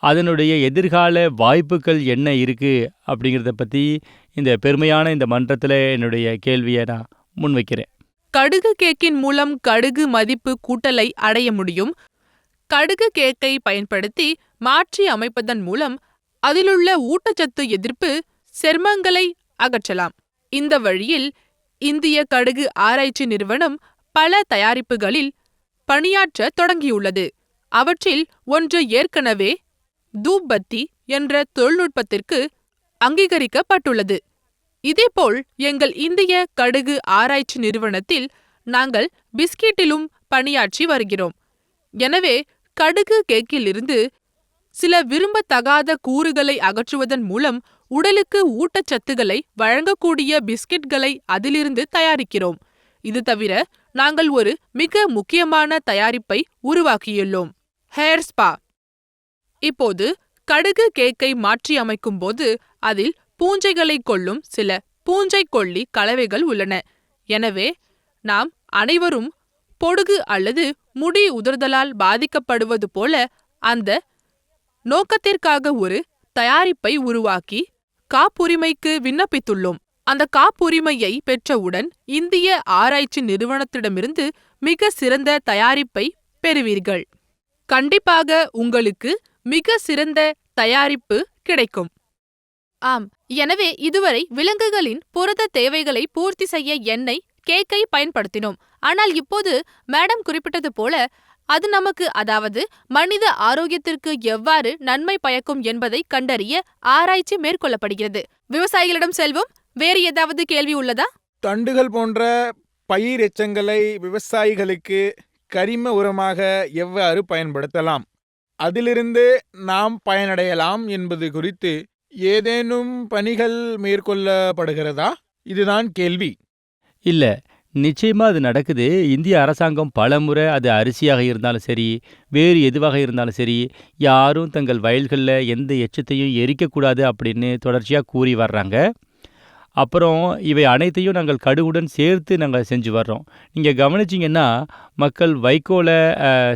அதனுடைய எதிர்கால வாய்ப்புகள் என்ன இருக்கு அப்படிங்கிறத பத்தி இந்த பெருமையான இந்த மன்றத்தில் என்னுடைய கேள்வியை நான் முன்வைக்கிறேன். கடுகு கேக்கின் மூலம் கடுகு மதிப்பு கூட்டலை அடைய முடியும். கடுகு கேக்கை பயன்படுத்தி மாற்றி அமைப்பதன் மூலம் அதிலுள்ள ஊட்டச்சத்து எதிர்ப்பு செர்மங்களை அகற்றலாம். இந்த வழியில் இந்திய கடுகு ஆராய்ச்சி நிறுவனம் பல தயாரிப்புகளில் பணியாற்ற தொடங்கியுள்ளது. அவற்றில் ஒன்று ஏற்கனவே தூப்பத்தி என்ற தொழில்நுட்பத்திற்கு அங்கீகரிக்கப்பட்டுள்ளது. இதேபோல் எங்கள் இந்திய கடுகு ஆராய்ச்சி நிறுவனத்தில் நாங்கள் பிஸ்கெட்டிலும் பணியாற்றி வருகிறோம். எனவே கடுகு கேக்கிலிருந்து சில விரும்பத்தகாத கூறுகளை அகற்றுவதன் மூலம் உடலுக்கு ஊட்டச்சத்துக்களை வழங்கக்கூடிய பிஸ்கெட்களை அதிலிருந்து தயாரிக்கிறோம். இது தவிர நாங்கள் ஒரு மிக முக்கியமான தயாரிப்பை உருவாக்கியுள்ளோம், ஹேர் ஸ்பா. இப்போது கடுகு கேக்கை மாற்றி அமைக்கும் போது அதில் பூஞ்சைகளை கொல்லும் சில பூஞ்சை கொல்லி கலவைகள் உள்ளன. எனவே நாம் அனைவரும் பொடுகு அல்லது முடி உதிர்தலால் பாதிக்கப்படுவது போல அந்த நோக்கத்திற்காக ஒரு தயாரிப்பை உருவாக்கி காப்புரிமைக்கு விண்ணப்பித்துள்ளோம். அந்த காப்புரிமையை பெற்றவுடன் இந்திய ஆராய்ச்சி நிறுவனத்திடமிருந்து மிக சிறந்த தயாரிப்பை பெறுவீர்கள். கண்டிப்பாக உங்களுக்கு மிக சிறந்த தயாரிப்பு கிடைக்கும். ஆம், எனவே இதுவரை விலங்குகளின் புரத தேவைகளை பூர்த்தி செய்ய எண்ணெய் கேக்கை பயன்படுத்தினோம். ஆனால் இப்போது மேடம் குறிப்பிட்டது போல அது நமக்கு, அதாவது மனித ஆரோக்கியத்திற்கு எவ்வாறு நன்மை பயக்கும் என்பதை கண்டறிய ஆராய்ச்சி மேற்கொள்ளப்படுகிறது. விவசாயிகளிடம் செல்வோம். வேறு ஏதாவது கேள்வி உள்ளதா? தண்டுகள் போன்ற பயிர் எச்சங்களை விவசாயிகளுக்கு கரிம உரமாக எவ்வாறு பயன்படுத்தலாம், அதிலிருந்து நாம் பயனடையலாம் என்பது குறித்து ஏதேனும் பணிகள் மேற்கொள்ளப்படுகிறதா? இதுதான் கேள்வி. இல்லை, நிச்சயமாக அது நடக்குது. இந்திய அரசாங்கம் பலமுறை, அது அரிசியாக இருந்தாலும் சரி, வேறு எதுவாக இருந்தாலும் சரி, யாரும் தங்கள் வயல்களில் எந்த எச்சத்தையும் எரிக்கக்கூடாது அப்படின்னு தொடர்ச்சியாக கூறி வர்றாங்க. அப்புறம் இவை அனைத்தையும் நாங்கள் கடுகுடன் சேர்த்து நாங்கள் செஞ்சு வர்றோம். நீங்கள் கவனிச்சிங்கன்னா மக்கள் வைக்கோலை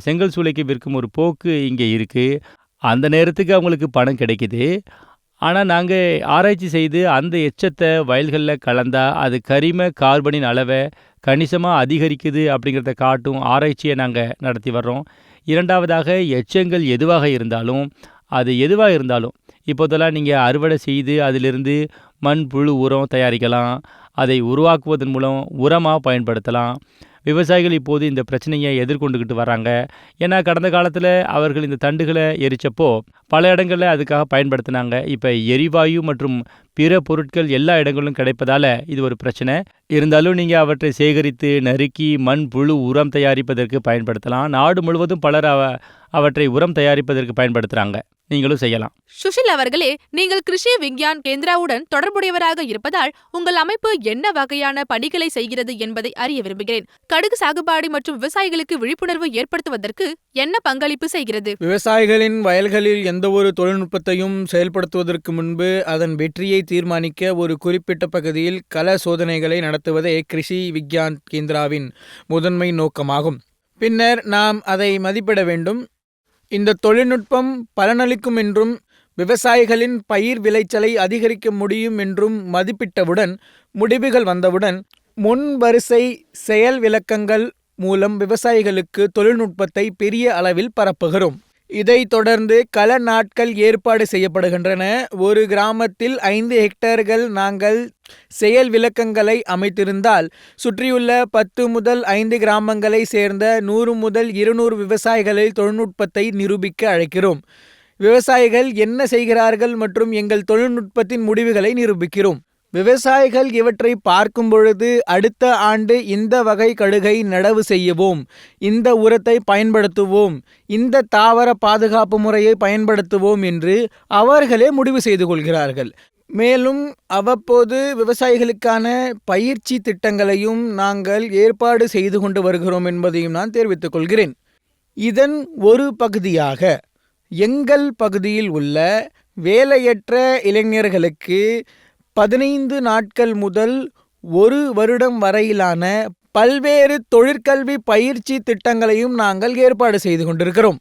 செங்கல் சூளைக்கு விற்கும் ஒரு போக்கு இங்கே இருக்குது. அந்த நேரத்துக்கு அவங்களுக்கு பணம் கிடைக்குது. ஆனால் நாங்கள் ஆராய்ச்சி செய்து அந்த எச்சத்தை வயல்களில் கலந்தா அது கரிம கார்பனின் அளவை கணிசமாக அதிகரிக்குது அப்படிங்கிறத காட்டும் ஆராய்ச்சியை நாங்கள் நடத்தி வர்றோம். இரண்டாவதாக, எச்சங்கள் எதுவாக இருந்தாலும் இப்போதெல்லாம் நீங்கள் அறுவடை செய்து அதிலிருந்து மண்புழு உரம் தயாரிக்கலாம். அதை உருவாக்குவதன் மூலம் உரமாக பயன்படுத்தலாம். விவசாயிகள் இப்போது இந்த பிரச்சனையை எதிர்கொண்டுக்கிட்டு வராங்க. ஏன்னா கடந்த காலத்தில் அவர்கள் இந்த தண்டுகளை எரிச்சப்போ பல இடங்களில் அதுக்காக பயன்படுத்தினாங்க. இப்போ எரிவாயு மற்றும் பிற பொருட்கள் எல்லா இடங்களிலும் கிடைப்பதால் இது ஒரு பிரச்சனை. இருந்தாலும் நீங்கள் அவற்றை சேகரித்து நறுக்கி மண்புழு உரம் தயாரிப்பதற்கு பயன்படுத்தலாம். நாடு முழுவதும் பலர் அவற்றை உரம் தயாரிப்பதற்கு பயன்படுத்துகிறாங்க. நீங்களும் செய்யலாம். சுஷில் அவர்களே, நீங்கள் கிருஷி விஞ்ஞான் கேந்திராவுடன் தொடர்புடையவராக இருப்பதால் உங்கள் அமைப்பு என்ன வகையான பணிகளை செய்கிறது என்பதை அறிய விரும்புகிறேன். கடுகு சாகுபாடு மற்றும் விவசாயிகளுக்கு விழிப்புணர்வு ஏற்படுத்துவதற்கு என்ன பங்களிப்பு செய்கிறது? விவசாயிகளின் வயல்களில் எந்தவொரு தொழில்நுட்பத்தையும் செயல்படுத்துவதற்கு முன்பு அதன் வெற்றியை தீர்மானிக்க ஒரு குறிப்பிட்ட பகுதியில் கள சோதனைகளை நடத்துவதே கிருஷி விஞ்ஞான் கேந்திராவின் முதன்மை நோக்கமாகும். பின்னர் நாம் அதை மதிப்பிட வேண்டும். இந்த தொழில்நுட்பம் பலனளிக்கும் என்றும் விவசாயிகளின் பயிர் விளைச்சலை அதிகரிக்க முடியும் என்றும் மதிப்பிட்டவுடன், முடிவுகள் வந்தவுடன் முன் வரிசை செயல் விளக்கங்கள் மூலம் விவசாயிகளுக்கு தொழில்நுட்பத்தை பெரிய அளவில் பரப்புகிறோம். இதைத் தொடர்ந்து கள நாட்கள் ஏற்பாடு செய்யப்படுகின்றன. ஒரு கிராமத்தில் 5 ஹெக்டேர்கள் நாங்கள் செயல் விளக்கங்களை அமைத்திருந்தால் சுற்றியுள்ள 10 முதல் 5 கிராமங்களை சேர்ந்த 100 முதல் 200 விவசாயிகளை தொழில்நுட்பத்தை நிரூபிக்க அழைக்கிறோம். விவசாயிகள் என்ன செய்கிறார்கள் மற்றும் எங்கள் தொழில்நுட்பத்தின் முடிவுகளை நிரூபிக்கிறோம். விவசாயிகள் இவற்றை பார்க்கும் பொழுது அடுத்த ஆண்டு இந்த வகை கடுகை நடவு செய்யவும், இந்த உரத்தை பயன்படுத்துவோம், இந்த தாவர பாதுகாப்பு முறையை பயன்படுத்துவோம் என்று அவர்களே முடிவு செய்து கொள்கிறார்கள். மேலும் அவ்வப்போது விவசாயிகளுக்கான பயிற்சி திட்டங்களையும் நாங்கள் ஏற்பாடு செய்து கொண்டு வருகிறோம் என்பதையும் நான் தெரிவித்துக் கொள்கிறேன். இதன் ஒரு பகுதியாக எங்கள் பகுதியில் உள்ள வேலையற்ற இளைஞர்களுக்கு 15 நாட்கள் முதல் 1 வருடம் வரையிலான பல்வேறு தொழிற்கல்வி பயிற்சி திட்டங்களையும் நாங்கள் ஏற்பாடு செய்து கொண்டிருக்கிறோம்.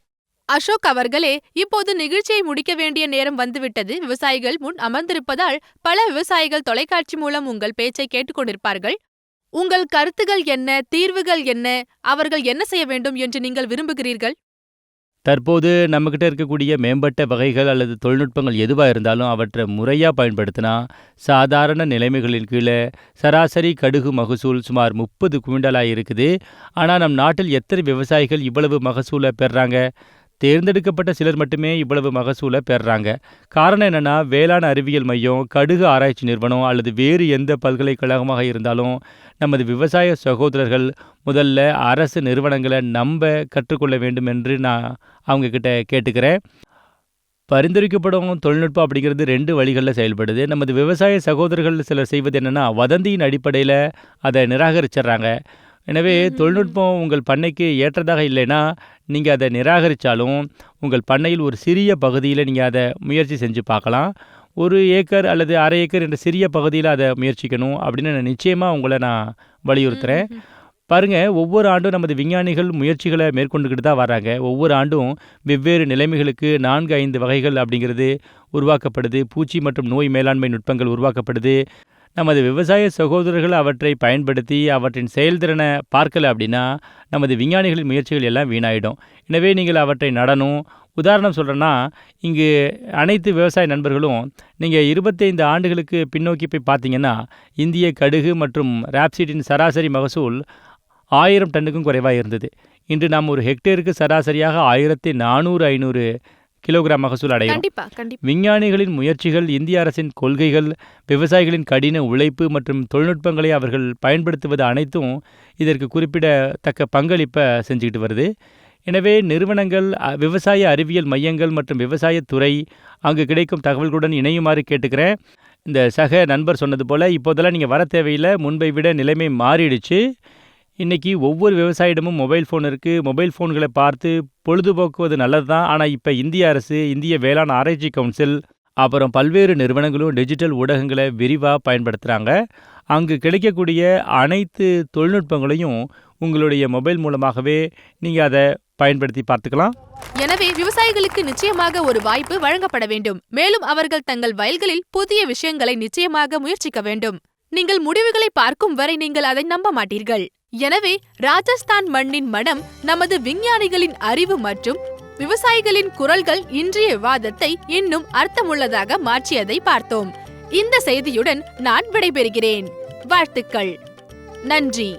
அசோக் அவர்களே, இப்போது நிகழ்ச்சியை முடிக்க வேண்டிய நேரம் வந்துவிட்டது. விவசாயிகள் முன் அமர்ந்திருப்பதால் பல விவசாயிகள் தொலைக்காட்சி மூலம் உங்கள் பேச்சை கேட்டுக்கொண்டிருப்பார்கள். உங்கள் கருத்துகள் என்ன, தீர்வுகள் என்ன, அவர்கள் என்ன செய்ய வேண்டும் என்று நீங்கள் விரும்புகிறீர்கள்? தற்போது நம்மக்கிட்ட இருக்கக்கூடிய மேம்பட்ட வகைகள் அல்லது தொழில்நுட்பங்கள் எதுவாக இருந்தாலும் அவற்றை முறையாக பயன்படுத்தினா சாதாரண நிலைமைகளின் கீழே சராசரி கடுகு மகசூல் சுமார் 30 குவிண்டாலாக இருக்குது. ஆனால் நம் நாட்டில் எத்தனை விவசாயிகள் இவ்வளவு மகசூலை பெறுறாங்க? தேர்ந்தெடுக்கப்பட்ட சிலர் மட்டுமே இவ்வளவு மகசூலை பெறுறாங்க. காரணம் என்னென்னா, வேளாண் அறிவியல் மையம், கடுகு ஆராய்ச்சி நிறுவனம் அல்லது வேறு எந்த பல்கலைக்கழகமாக இருந்தாலும் நமது விவசாய சகோதரர்கள் முதல்ல அரசு நிறுவனங்களை நம்ப கற்றுக்கொள்ள வேண்டும் என்று நான் அவங்கக்கிட்ட கேட்டுக்கிறேன். பரிந்துரைக்கப்படும் தொழில்நுட்பம் அப்படிங்கிறது 2 வழிகளில் செயல்படுது. நமது விவசாய சகோதரர்கள் சிலர் செய்வது என்னென்னா, வதந்தியின் அடிப்படையில் அதை நிராகரிச்சிட்றாங்க. எனவே தொழில்நுட்பம் உங்கள் பண்ணைக்கு ஏற்றதாக இல்லைன்னா நீங்கள் அதை நிராகரித்தாலும் உங்கள் பண்ணையில் ஒரு சிறிய பகுதியில் நீங்கள் அதை முயற்சி செஞ்சு பார்க்கலாம். 1 ஏக்கர் அல்லது அரை ஏக்கர் என்ற சிறிய பகுதியில் அதை முயற்சிக்கணும் அப்படின்னு நான் நிச்சயமாக உங்களை நான் வலியுறுத்துகிறேன். பாருங்கள், ஒவ்வொரு ஆண்டும் நமது விஞ்ஞானிகள் முயற்சிகளை மேற்கொண்டுக்கிட்டு தான் வராங்க. ஒவ்வொரு ஆண்டும் வெவ்வேறு நிலைமைகளுக்கு 4-5 வகைகள் அப்படிங்கிறது உருவாக்கப்படுது. பூச்சி மற்றும் நோய் மேலாண்மை நுட்பங்கள் உருவாக்கப்படுது. நமது விவசாய சகோதரர்கள் அவற்றை பயன்படுத்தி அவற்றின் செயல்திறனை பார்க்கல அப்படின்னா நமது விஞ்ஞானிகளின் முயற்சிகள் எல்லாம் வீணாயிடும். எனவே நீங்கள் அவற்றை நடணும். உதாரணம் சொல்கிறேன்னா, இங்கு அனைத்து விவசாய நண்பர்களும் நீங்கள் 25 ஆண்டுகளுக்கு பின்னோக்கி போய் பார்த்தீங்கன்னா இந்திய கடுகு மற்றும் ராப்சீடின் சராசரி மகசூல் 1000 டன்னுக்கும் குறைவாக இருந்தது. இன்று நாம் ஒரு ஹெக்டேருக்கு சராசரியாக 1400-500 கிலோகிராம் மகசூல் அடையும். விஞ்ஞானிகளின் முயற்சிகள், இந்திய அரசின் கொள்கைகள், விவசாயிகளின் கடின உழைப்பு மற்றும் தொழில்நுட்பங்களை அவர்கள் பயன்படுத்துவது அனைத்தும் இதற்கு குறிப்பிடத்தக்க பங்களிப்பை செஞ்சுக்கிட்டு வருது. எனவே நிறுவனங்கள், விவசாய அறிவியல் மையங்கள் மற்றும் விவசாயத்துறை அங்கு கிடைக்கும் தகவல்களுடன் இணையுமாறு கேட்டுக்கிறேன். இந்த சக நண்பர் சொன்னது போல் இப்போதெல்லாம் நீங்கள் வர தேவையில்லை. முன்பை விட நிலைமை மாறிடுச்சு. இன்றைக்கி ஒவ்வொரு விவசாயிடமும் மொபைல் ஃபோன் இருக்குது. மொபைல் ஃபோன்களை பார்த்து பொழுதுபோக்குவது நல்லது தான். ஆனால் இப்போ இந்திய அரசு, இந்திய வேளாண் ஆராய்ச்சி கவுன்சில், அப்புறம் பல்வேறு நிறுவனங்களும் டிஜிட்டல் ஊடகங்களை விரிவாக பயன்படுத்துகிறாங்க. அங்கு கிடைக்கக்கூடிய அனைத்து தொழில்நுட்பங்களையும் உங்களுடைய மொபைல் மூலமாகவே நீங்கள் அதை பயன்படுத்தி பார்த்துக்கலாம். எனவே விவசாயிகளுக்கு நிச்சயமாக ஒரு வாய்ப்பு வழங்கப்பட வேண்டும். மேலும் அவர்கள் தங்கள் வயல்களில் புதிய விஷயங்களை நிச்சயமாக முயற்சிக்க வேண்டும். நீங்கள் முடிவுகளை பார்க்கும் வரை நீங்கள் அதை நம்ப மாட்டீர்கள். எனவே ராஜஸ்தான் மண்ணின் மனம், நமது விஞ்ஞானிகளின் அறிவு மற்றும் விவசாயிகளின் குரல்கள் இன்றைய விவாதத்தை இன்னும் அர்த்தமுள்ளதாக மாற்றியதை பார்த்தோம். இந்த செய்தியுடன் நான் விடைபெறுகிறேன். வாழ்த்துக்கள். நன்றி.